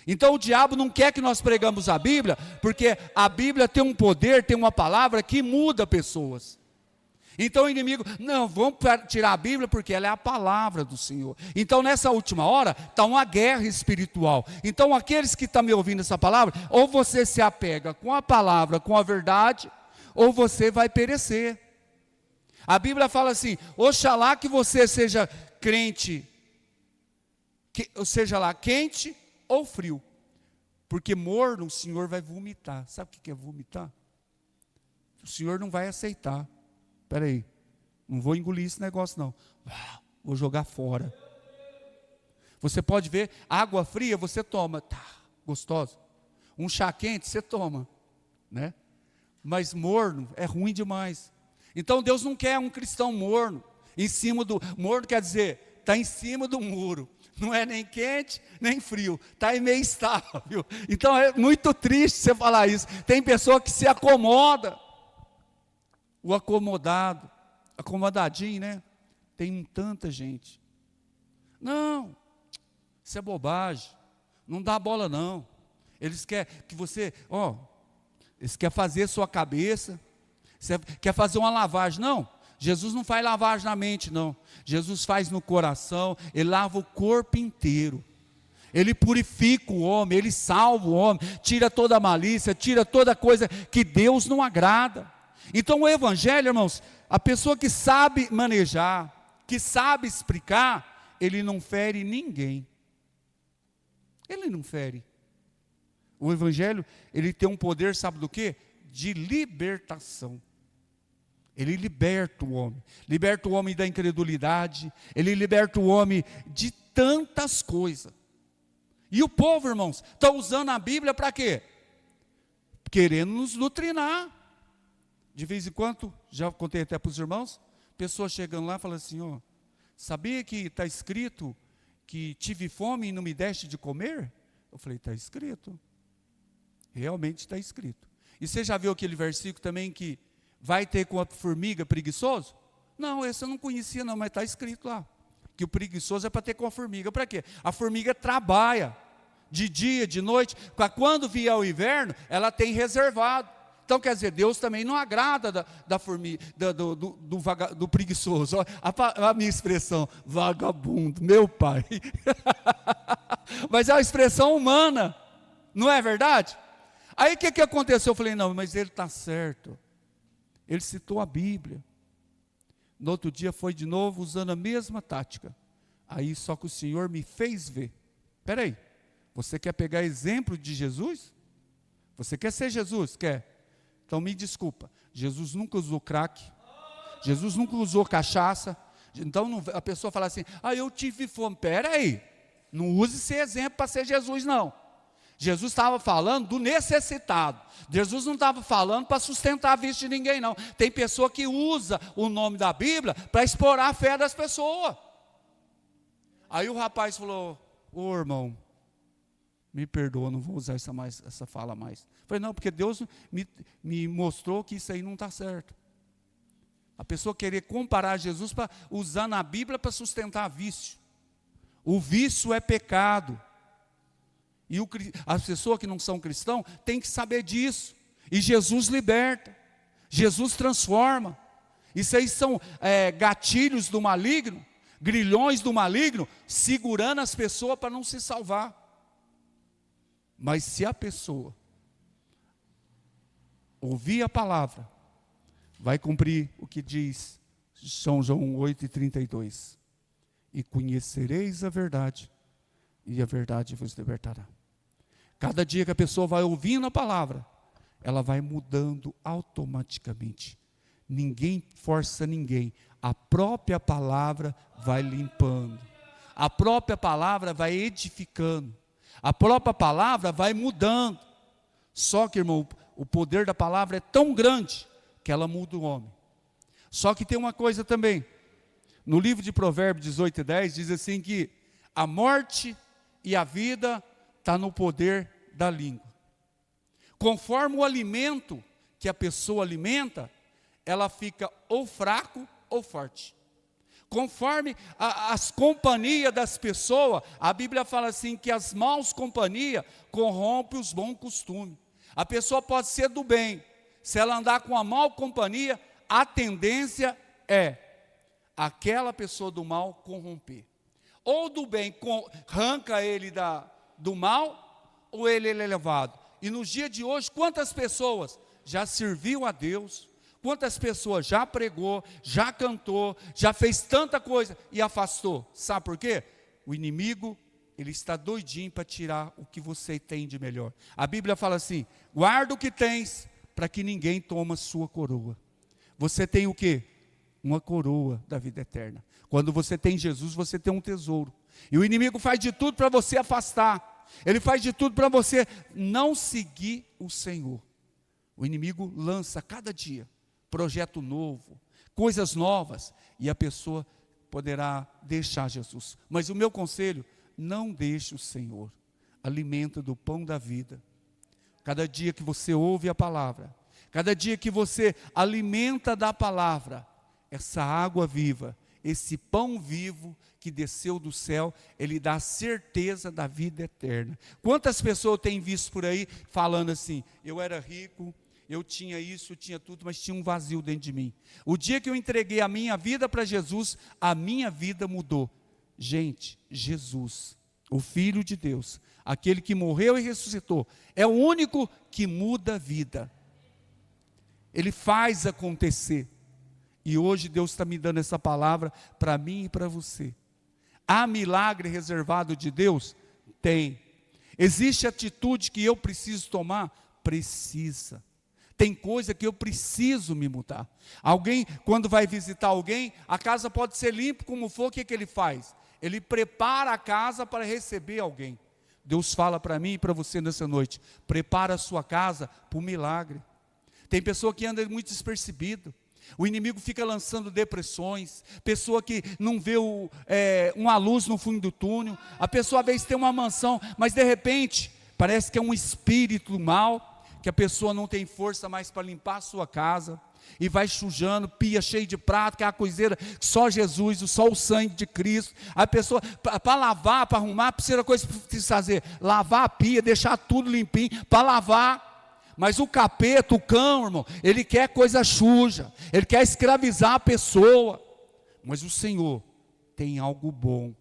Speaker 5: Então o diabo não quer que nós pregamos a Bíblia, porque a Bíblia tem um poder, tem uma palavra que muda pessoas. Então o inimigo, não, vamos tirar a Bíblia porque ela é a palavra do Senhor. Então nessa última hora está uma guerra espiritual. Então aqueles que estão me ouvindo essa palavra, ou você se apega com a palavra, com a verdade, ou você vai perecer. A Bíblia fala assim: oxalá que você seja crente, seja lá quente ou frio, porque morno o Senhor vai vomitar. Sabe o que é vomitar? O Senhor não vai aceitar. Espera aí, não vou engolir esse negócio não, vou jogar fora. Você pode ver, água fria você toma, tá, gostosa. Um chá quente você toma, né? Mas morno é ruim demais. Então Deus não quer um cristão morno, morno quer dizer, está em cima do muro. Não é nem quente, nem frio, está em meio estável. Então é muito triste você falar isso. Tem pessoa que se acomoda. O acomodado, acomodadinho, né? Tem tanta gente. Não, isso é bobagem. Não dá bola não. Eles querem que você, eles querem fazer sua cabeça. Você quer fazer uma lavagem. Não, Jesus não faz lavagem na mente não. Jesus faz no coração, ele lava o corpo inteiro. Ele purifica o homem, ele salva o homem, tira toda a malícia, tira toda coisa que Deus não agrada. Então o evangelho, irmãos, a pessoa que sabe manejar, que sabe explicar, ele não fere ninguém. Ele não fere. O Evangelho, ele tem um poder, sabe do quê? De libertação. Ele liberta o homem da incredulidade, ele liberta o homem de tantas coisas. E o povo, irmãos, está usando a Bíblia para quê? Querendo nos doutrinar. De vez em quando, já contei até para os irmãos, pessoas chegando lá e falando assim, ó, sabia que está escrito que tive fome e não me deste de comer? Eu falei, está escrito. Realmente está escrito. E você já viu aquele versículo também que vai ter com a formiga preguiçoso? Não, esse eu não conhecia não, mas está escrito lá. Que o preguiçoso é para ter com a formiga. Para quê? A formiga trabalha de dia, de noite. Quando vier o inverno, ela tem reservado. Então, quer dizer, Deus também não agrada da formiga, do preguiçoso. A minha expressão, vagabundo, meu pai. Mas é uma expressão humana, não é verdade? Aí o que aconteceu? Eu falei, não, mas ele está certo. Ele citou a Bíblia. No outro dia foi de novo usando a mesma tática. Aí só que o Senhor me fez ver. Espera aí, você quer pegar exemplo de Jesus? Você quer ser Jesus? Quer? Então me desculpa, Jesus nunca usou crack, Jesus nunca usou cachaça. Então a pessoa fala assim, eu tive fome. Espera aí, não use esse exemplo para ser Jesus não. Jesus estava falando do necessitado. Jesus não estava falando para sustentar a vista de ninguém não. Tem pessoa que usa o nome da Bíblia para explorar a fé das pessoas. Aí o rapaz falou, ô irmão, me perdoa, não vou usar essa fala mais. Eu falei, não, porque Deus me mostrou que isso aí não está certo. A pessoa querer comparar Jesus para usar na Bíblia para sustentar vício. O vício é pecado. E as pessoas que não são cristãos têm que saber disso. E Jesus liberta, Jesus transforma. Isso aí são gatilhos do maligno, grilhões do maligno, segurando as pessoas para não se salvar. Mas se a pessoa ouvir a palavra, vai cumprir o que diz São João 8,32. E conhecereis a verdade, e a verdade vos libertará. Cada dia que a pessoa vai ouvindo a palavra, ela vai mudando automaticamente. Ninguém força ninguém. A própria palavra vai limpando. A própria palavra vai edificando. A própria palavra vai mudando. Só que, irmão, o poder da palavra é tão grande que ela muda o homem. Só que tem uma coisa também. No livro de Provérbios 18:10 diz assim que a morte e a vida está no poder da língua. Conforme o alimento que a pessoa alimenta, ela fica ou fraco ou forte. Conforme as companhias das pessoas, a Bíblia fala assim que as maus companhias corrompem os bons costumes. A pessoa pode ser do bem, se ela andar com a mal companhia, a tendência é aquela pessoa do mal corromper. Ou do bem, arranca ele do mal, ou ele é elevado. E nos dias de hoje, quantas pessoas já serviu a Deus, quantas pessoas já pregou, já cantou, já fez tanta coisa e afastou. Sabe por quê? O inimigo, ele está doidinho para tirar o que você tem de melhor. A Bíblia fala assim, guarda o que tens, para que ninguém toma sua coroa. Você tem o quê? Uma coroa da vida eterna. Quando você tem Jesus, você tem um tesouro. E o inimigo faz de tudo para você afastar. Ele faz de tudo para você não seguir o Senhor. O inimigo lança cada dia projeto novo, coisas novas, e a pessoa poderá deixar Jesus. Mas o meu conselho, não deixe o Senhor. Alimenta do pão da vida. Cada dia que você ouve a palavra, cada dia que você alimenta da palavra, essa água viva, esse pão vivo que desceu do céu, ele dá a certeza da vida eterna. Quantas pessoas têm visto por aí falando assim, eu era rico, eu tinha isso, eu tinha tudo, mas tinha um vazio dentro de mim. O dia que eu entreguei a minha vida para Jesus, a minha vida mudou. Gente, Jesus, o Filho de Deus, aquele que morreu e ressuscitou, é o único que muda a vida. Ele faz acontecer. E hoje Deus está me dando essa palavra para mim e para você. Há milagre reservado de Deus? Tem. Existe atitude que eu preciso tomar? Precisa. Tem coisa que eu preciso me mudar. Alguém, quando vai visitar alguém, a casa pode ser limpa como for, o que ele faz? Ele prepara a casa para receber alguém. Deus fala para mim e para você nessa noite, prepara a sua casa para o milagre. Tem pessoa que anda muito despercebido. O inimigo fica lançando depressões, pessoa que não vê uma luz no fundo do túnel, a pessoa às vezes tem uma mansão, mas de repente, parece que é um espírito mau, que a pessoa não tem força mais para limpar a sua casa, e vai sujando, pia cheia de prato, que é a coiseira, só Jesus, só o sangue de Cristo. A pessoa, para lavar, para arrumar, precisa coisa que precisa fazer, lavar a pia, deixar tudo limpinho, para lavar. Mas o capeta, o cão, irmão, ele quer coisa suja, ele quer escravizar a pessoa. Mas o Senhor tem algo bom.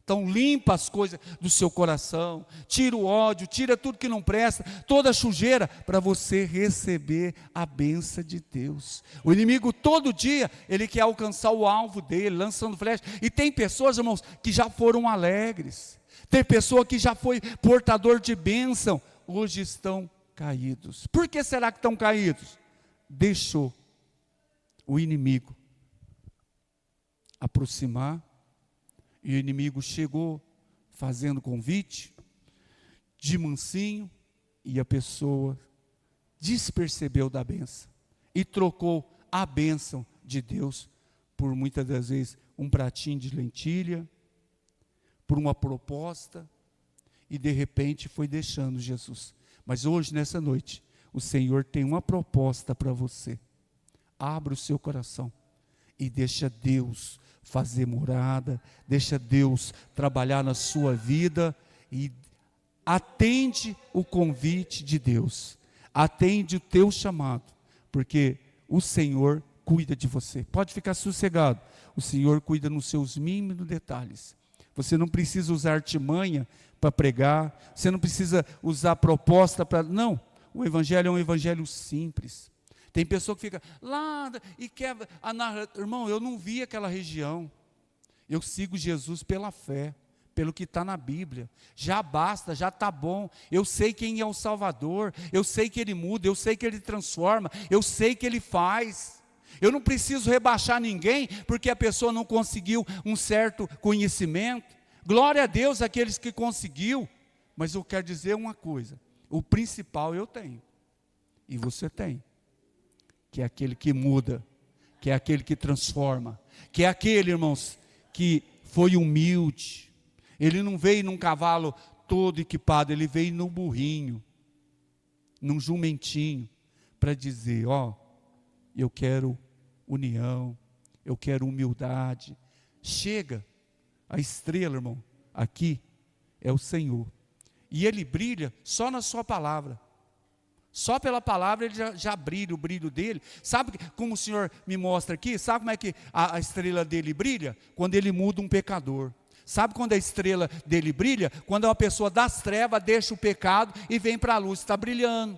Speaker 5: Então limpa as coisas do seu coração, tira o ódio, tira tudo que não presta, toda a sujeira, para você receber a bênção de Deus. O inimigo todo dia, ele quer alcançar o alvo dele, lançando flecha. E tem pessoas, irmãos, que já foram alegres. Tem pessoa que já foi portador de bênção, hoje estão caídos. Por que será que estão caídos? Deixou o inimigo aproximar. E o inimigo chegou fazendo convite, de mansinho, e a pessoa despercebeu da bênção, e trocou a bênção de Deus, por muitas das vezes, um pratinho de lentilha, por uma proposta, e de repente foi deixando Jesus. Mas hoje, nessa noite, o Senhor tem uma proposta para você. Abra o seu coração, e deixa Deus fazer morada, deixa Deus trabalhar na sua vida, e atende o convite de Deus, atende o teu chamado, porque o Senhor cuida de você. Pode ficar sossegado, o Senhor cuida nos seus mínimos detalhes. Você não precisa usar artimanha para pregar, você não precisa usar proposta para... Não, o Evangelho é um Evangelho simples. Tem pessoa que fica lá e quer... Irmão, eu não vi aquela região. Eu sigo Jesus pela fé, pelo que está na Bíblia. Já basta, já está bom. Eu sei quem é o Salvador. Eu sei que Ele muda, eu sei que Ele transforma. Eu sei que Ele faz. Eu não preciso rebaixar ninguém, porque a pessoa não conseguiu um certo conhecimento. Glória a Deus àqueles que conseguiu. Mas eu quero dizer uma coisa. O principal eu tenho. E você tem. Que é aquele que muda, que é aquele que transforma, que é aquele, irmãos, que foi humilde. Ele não veio num cavalo todo equipado, ele veio num burrinho, num jumentinho, para dizer, eu quero união, eu quero humildade. Chega, a estrela, irmão, aqui é o Senhor, e Ele brilha só na sua palavra. Só pela palavra ele já brilha, o brilho dele. Sabe como o Senhor me mostra aqui? Sabe como é que a estrela dele brilha? Quando ele muda um pecador. Sabe quando a estrela dele brilha? Quando uma pessoa das trevas deixa o pecado e vem para a luz. Está brilhando.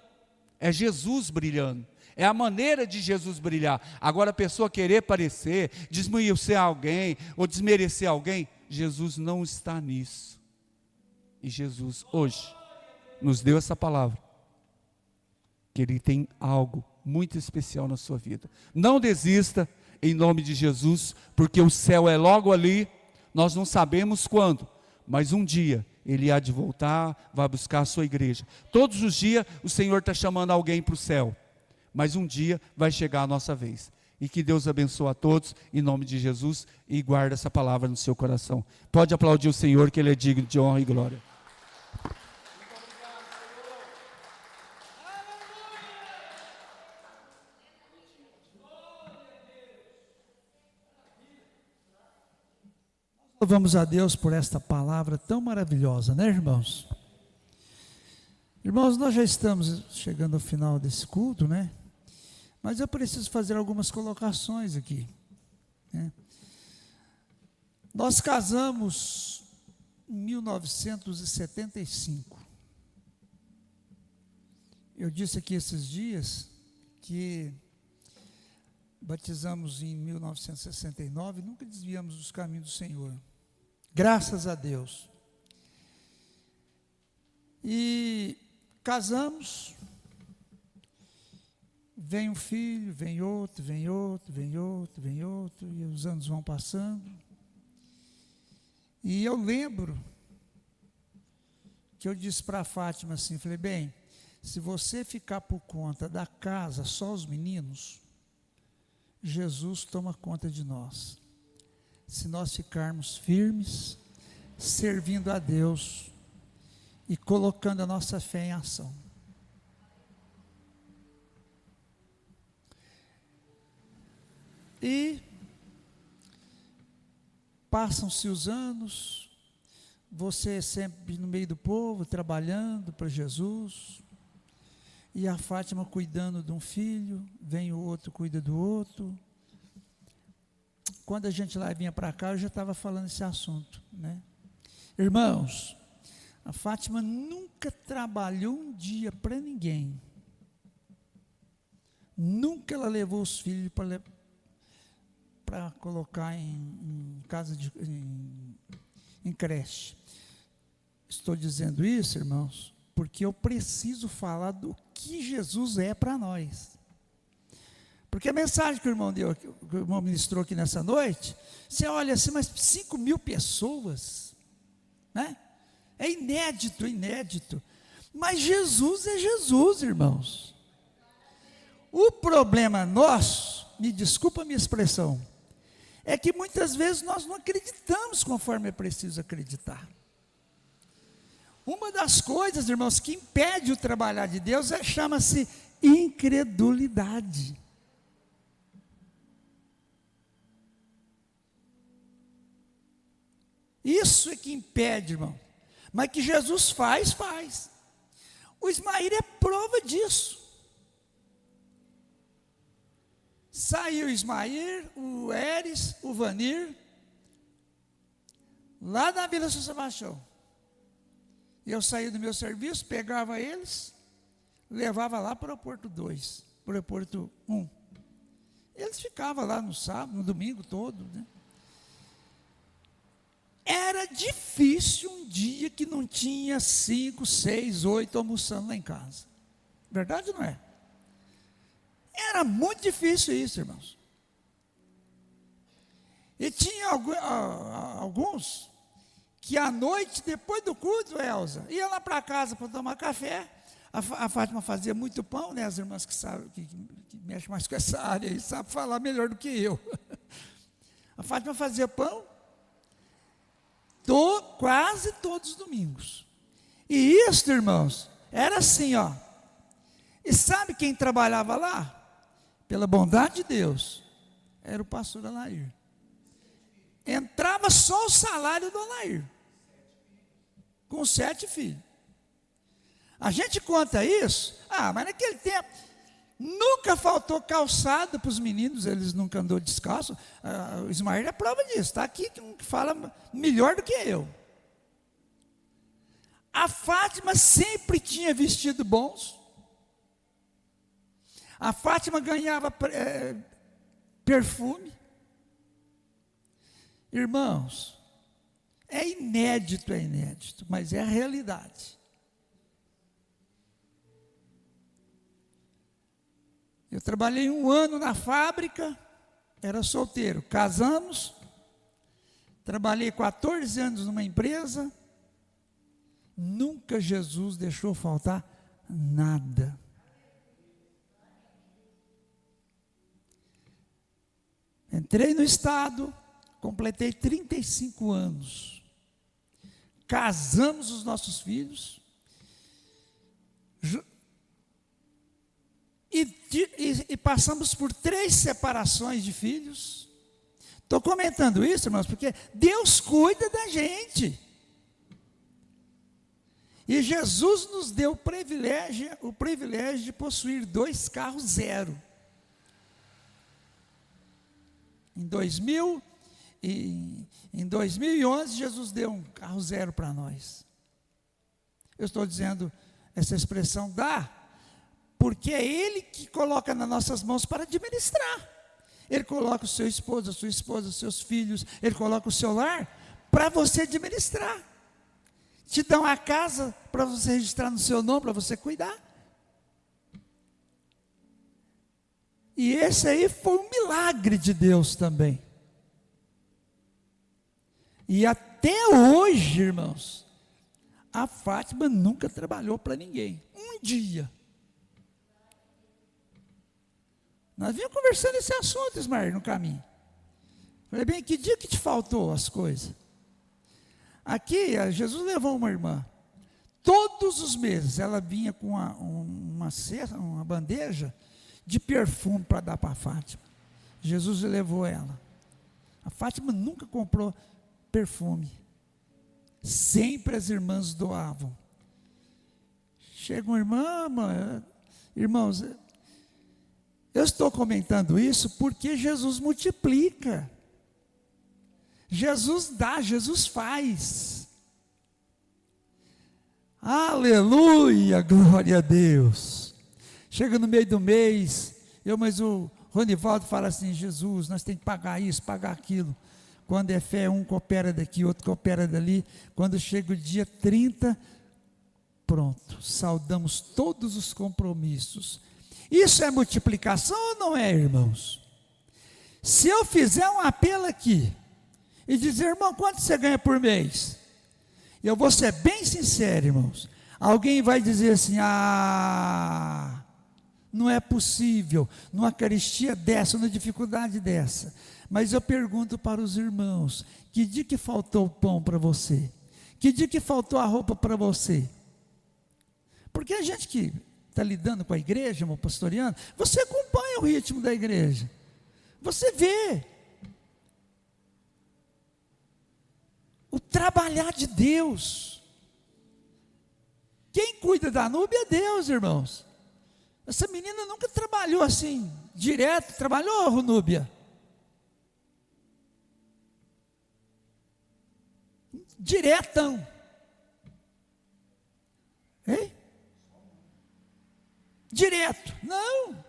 Speaker 5: É Jesus brilhando. É a maneira de Jesus brilhar. Agora a pessoa querer parecer, desmerecer alguém ou desmerecer alguém, Jesus não está nisso. E Jesus hoje nos deu essa palavra, que Ele tem algo muito especial na sua vida. Não desista, em nome de Jesus, porque o céu é logo ali, nós não sabemos quando, mas um dia Ele há de voltar, vai buscar a sua igreja. Todos os dias o Senhor está chamando alguém para o céu, mas um dia vai chegar a nossa vez. E que Deus abençoe a todos, em nome de Jesus, e guarde essa palavra no seu coração. Pode aplaudir o Senhor, que Ele é digno de honra e glória.
Speaker 1: Louvamos a Deus por esta palavra tão maravilhosa, né, irmãos? Irmãos, nós já estamos chegando ao final desse culto, né? Mas eu preciso fazer algumas colocações aqui, né? Nós casamos em 1975. Eu disse aqui esses dias que batizamos em 1969, nunca desviamos dos caminhos do Senhor. Graças a Deus. E casamos, vem um filho, vem outro, vem outro, vem outro, vem outro, e os anos vão passando. E eu lembro que eu disse para a Fátima assim, falei, bem, se você ficar por conta da casa, só os meninos, Jesus toma conta de nós. Se nós ficarmos firmes, servindo a Deus e colocando a nossa fé em ação. E passam-se os anos, você sempre no meio do povo, trabalhando para Jesus, e a Fátima cuidando de um filho, vem o outro, cuida do outro. Quando a gente lá vinha para cá, eu já estava falando esse assunto, né? Irmãos, a Fátima nunca trabalhou um dia para ninguém. Nunca ela levou os filhos para colocar em casa em creche. Estou dizendo isso, irmãos, porque eu preciso falar do que Jesus é para nós. Porque a mensagem que o irmão deu, que o irmão ministrou aqui nessa noite, você olha assim, mas 5.000 pessoas, né? É inédito, inédito. Mas Jesus é Jesus, irmãos. O problema nosso, me desculpa a minha expressão, é que muitas vezes nós não acreditamos conforme é preciso acreditar. Uma das coisas, irmãos, que impede o trabalhar de Deus chama-se incredulidade. Isso é que impede, irmão. Mas que Jesus faz. O Ismael é prova disso. Saiu o Ismael, o Eres, o Vanir, lá da Vila São Sebastião. Eu saía do meu serviço, pegava eles, levava lá para o Porto 2, para o Porto 1. Eles ficavam lá no sábado, no domingo todo, né? Era difícil um dia que não tinha 5, 6, 8 almoçando lá em casa. Verdade ou não é? Era muito difícil isso, irmãos. E tinha alguns que à noite, depois do culto, Elza, ia lá para casa para tomar café. A Fátima fazia muito pão, né? As irmãs que sabem, que mexem mais com essa área aí, sabem falar melhor do que eu. A Fátima fazia pão quase todos os domingos. E isso, irmãos, era assim, ó. E sabe quem trabalhava lá? Pela bondade de Deus, era o pastor Alair. Entrava só o salário do Alair, com 7 filhos. A gente conta isso, mas naquele tempo, nunca faltou calçado para os meninos, eles nunca andou descalço. O Ismael é prova disso, está aqui que fala melhor do que eu. A Fátima sempre tinha vestido bons. A Fátima ganhava perfume. Irmãos, é inédito, mas é a realidade. Eu trabalhei 1 ano na fábrica, era solteiro. Casamos, trabalhei 14 anos numa empresa, nunca Jesus deixou faltar nada. Entrei no Estado, completei 35 anos. Casamos os nossos filhos. E passamos por 3 separações de filhos. Estou comentando isso, irmãos, porque Deus cuida da gente. E Jesus nos deu o privilégio de possuir 2 carros 0. Em 2011, Jesus deu um carro 0 para nós. Eu estou dizendo essa expressão porque é Ele que coloca nas nossas mãos para administrar. Ele coloca o seu esposo, a sua esposa, os seus filhos, Ele coloca o seu lar para você administrar. Te dá uma casa para você registrar no seu nome, para você cuidar. E esse aí foi um milagre de Deus também. E até hoje, irmãos, a Fátima nunca trabalhou para ninguém. Um dia. Nós vínhamos conversando esse assunto, Ismael, no caminho. Falei, bem, que dia que te faltou as coisas? Aqui, Jesus levou uma irmã. Todos os meses ela vinha com uma cesta, uma bandeja de perfume para dar para a Fátima. Jesus levou ela. A Fátima nunca comprou perfume. Sempre as irmãs doavam. Chega uma irmã, irmãos, eu estou comentando isso porque Jesus multiplica. Jesus dá, Jesus faz. Aleluia, glória a Deus. Chega no meio do mês, mas o Ronivaldo fala assim, Jesus, nós temos que pagar isso, pagar aquilo. Quando é fé, um coopera daqui, outro coopera dali. Quando chega o dia 30, pronto, saudamos todos os compromissos. Isso é multiplicação ou não é, irmãos? Se eu fizer um apelo aqui, e dizer, irmão, quanto você ganha por mês? Eu vou ser bem sincero, irmãos. Alguém vai dizer assim, não é possível, numa carestia dessa, numa dificuldade dessa. Mas eu pergunto para os irmãos, que dia que faltou o pão para você? Que dia que faltou a roupa para você? Porque a gente que está lidando com a igreja, irmão, pastoreando, você acompanha o ritmo da igreja. Você vê. O trabalhar de Deus. Quem cuida da nuvem é Deus, irmãos. Essa menina nunca trabalhou assim, direto. Trabalhou, Runúbia? Diretão. Hein? Direto. Não.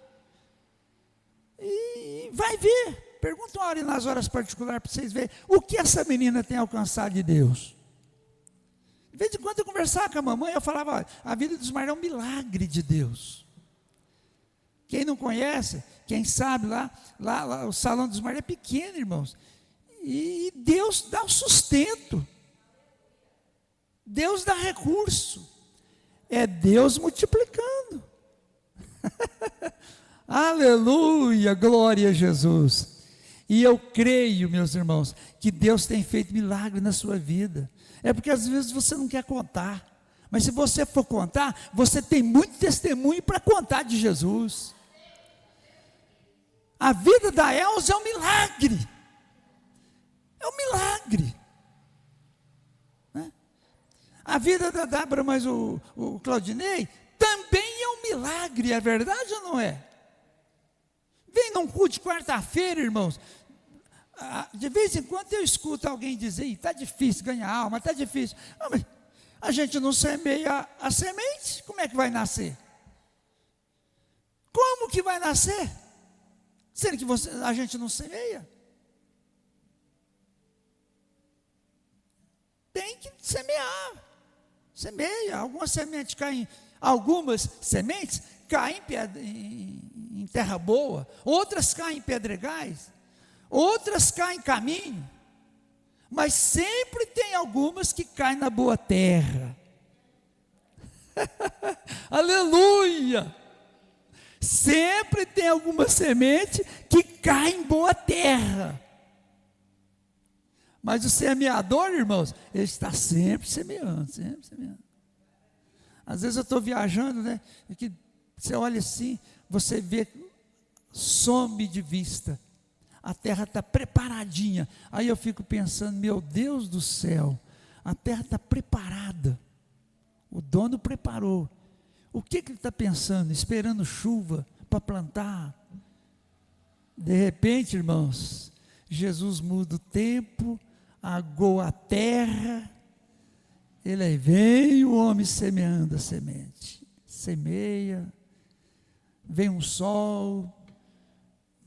Speaker 1: E vai ver. Pergunta uma hora nas horas particulares para vocês verem o que essa menina tem alcançado de Deus. De vez em quando eu conversava com a mamãe, eu falava, olha, a vida dos Ismael é um milagre de Deus. Quem não conhece, quem sabe, lá o salão dos Ismael é pequeno, irmãos. E Deus dá o sustento. Deus dá recurso. É Deus multiplicando. Aleluia, glória a Jesus. E eu creio, meus irmãos, que Deus tem feito milagre na sua vida. É porque às vezes você não quer contar. Mas se você for contar, você tem muito testemunho para contar de Jesus. A vida da Elza é um milagre. É um milagre. Né? A vida da Débora, mas o Claudinei, também é um milagre. É verdade ou não é? Vem num culto de quarta-feira, irmãos. De vez em quando eu escuto alguém dizer, está difícil ganhar alma, está difícil. Não, mas a gente não semeia a semente, como é que vai nascer? Como que vai nascer? Sendo que a gente não semeia. Tem que semear. Semeia. Algumas sementes caem, algumas sementes caem em terra boa, outras caem em pedregais, outras caem em caminho, mas sempre tem algumas que caem na boa terra. Aleluia! Sempre tem alguma semente que cai em boa terra. Mas o semeador, irmãos, ele está sempre semeando, sempre semeando. Às vezes eu estou viajando, né? E que você olha assim, você vê, some de vista. A terra está preparadinha. Aí eu fico pensando, meu Deus do céu, a terra está preparada. O dono preparou. O que ele está pensando? Esperando chuva para plantar. De repente, irmãos, Jesus muda o tempo, aguou a terra. Ele aí vem o homem semeando a semente. Semeia. Vem um sol,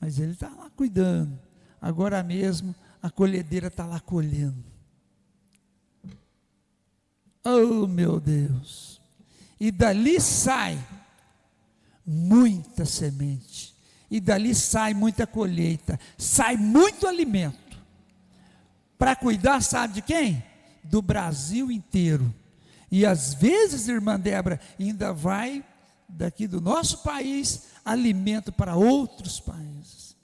Speaker 1: Mas Ele está lá cuidando. Agora mesmo a colhedeira está lá colhendo. Oh, meu Deus! E dali sai muita semente. E dali sai muita colheita. Sai muito alimento. Para cuidar, sabe de quem? Do Brasil inteiro. E às vezes, irmã Débora, ainda vai daqui do nosso país alimento para outros países.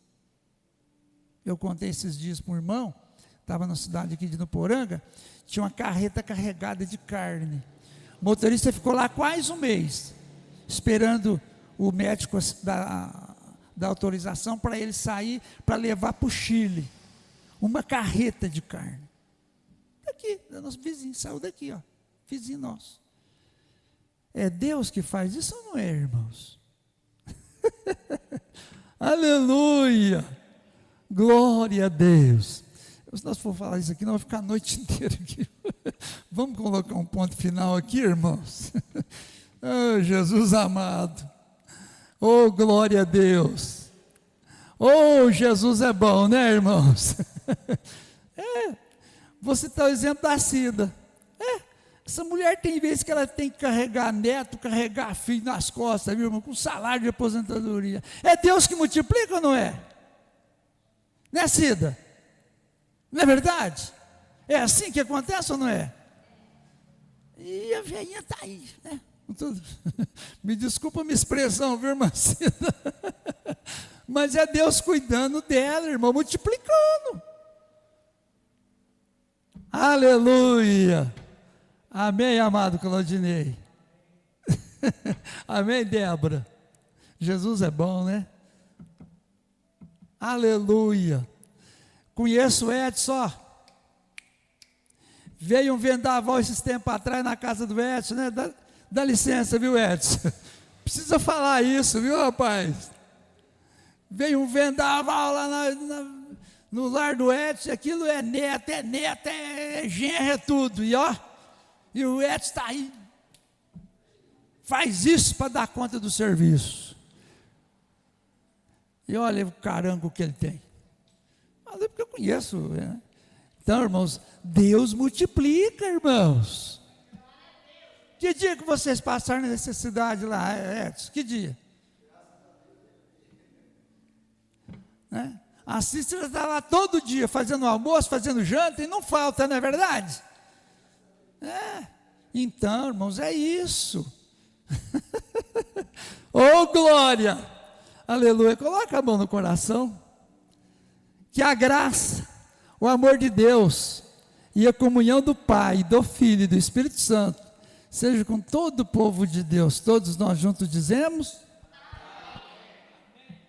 Speaker 1: Eu contei esses dias para um irmão, estava na cidade aqui de Nuporanga, tinha uma carreta carregada de carne. O motorista ficou lá quase um mês, esperando o médico dar autorização para ele sair, para levar para o Chile. Uma carreta de carne. Daqui, do nosso vizinho, saiu daqui, ó, vizinho nosso. É Deus que faz isso ou não é, irmãos? Aleluia! Glória a Deus! Se nós for falar isso aqui, nós vamos ficar a noite inteira aqui. Vamos colocar um ponto final aqui, irmãos? Oh, Jesus amado! Oh, glória a Deus! Oh, Jesus é bom, né, irmãos? Você está o exemplo da Cida. Essa mulher tem vezes que ela tem que carregar neto, carregar filho nas costas, viu, irmão? Com salário de aposentadoria. É Deus que multiplica ou não é? Né, Cida? Não é verdade? É assim que acontece ou não é? E a velhinha está aí, né? Me desculpa a minha expressão, viu, irmã Cida? Mas é Deus cuidando dela, irmão, multiplicando. Aleluia! Amém, amado Claudinei. Amém, Débora. Jesus é bom, né? Aleluia. Conheço o Edson. Veio um vendaval esses tempos atrás na casa do Edson, né? Dá licença, viu, Edson? Precisa falar isso, viu, rapaz? Veio um vendaval lá no lar do Edson, aquilo é neto, é genro, é tudo. E ó, e o Edson está aí. Faz isso para dar conta do serviço. E olha o carango que ele tem. Olha, porque eu conheço. Né? Então, irmãos, Deus multiplica, irmãos. Que dia que vocês passaram necessidade lá, Edson? Que dia? Né? A Cícera está lá todo dia, fazendo almoço, fazendo janta, e não falta, não é verdade? Então, irmãos, é isso. Oh, glória! Aleluia! Coloca a mão no coração. Que a graça, o amor de Deus e a comunhão do Pai, do Filho e do Espírito Santo seja com todo o povo de Deus. Todos nós juntos dizemos...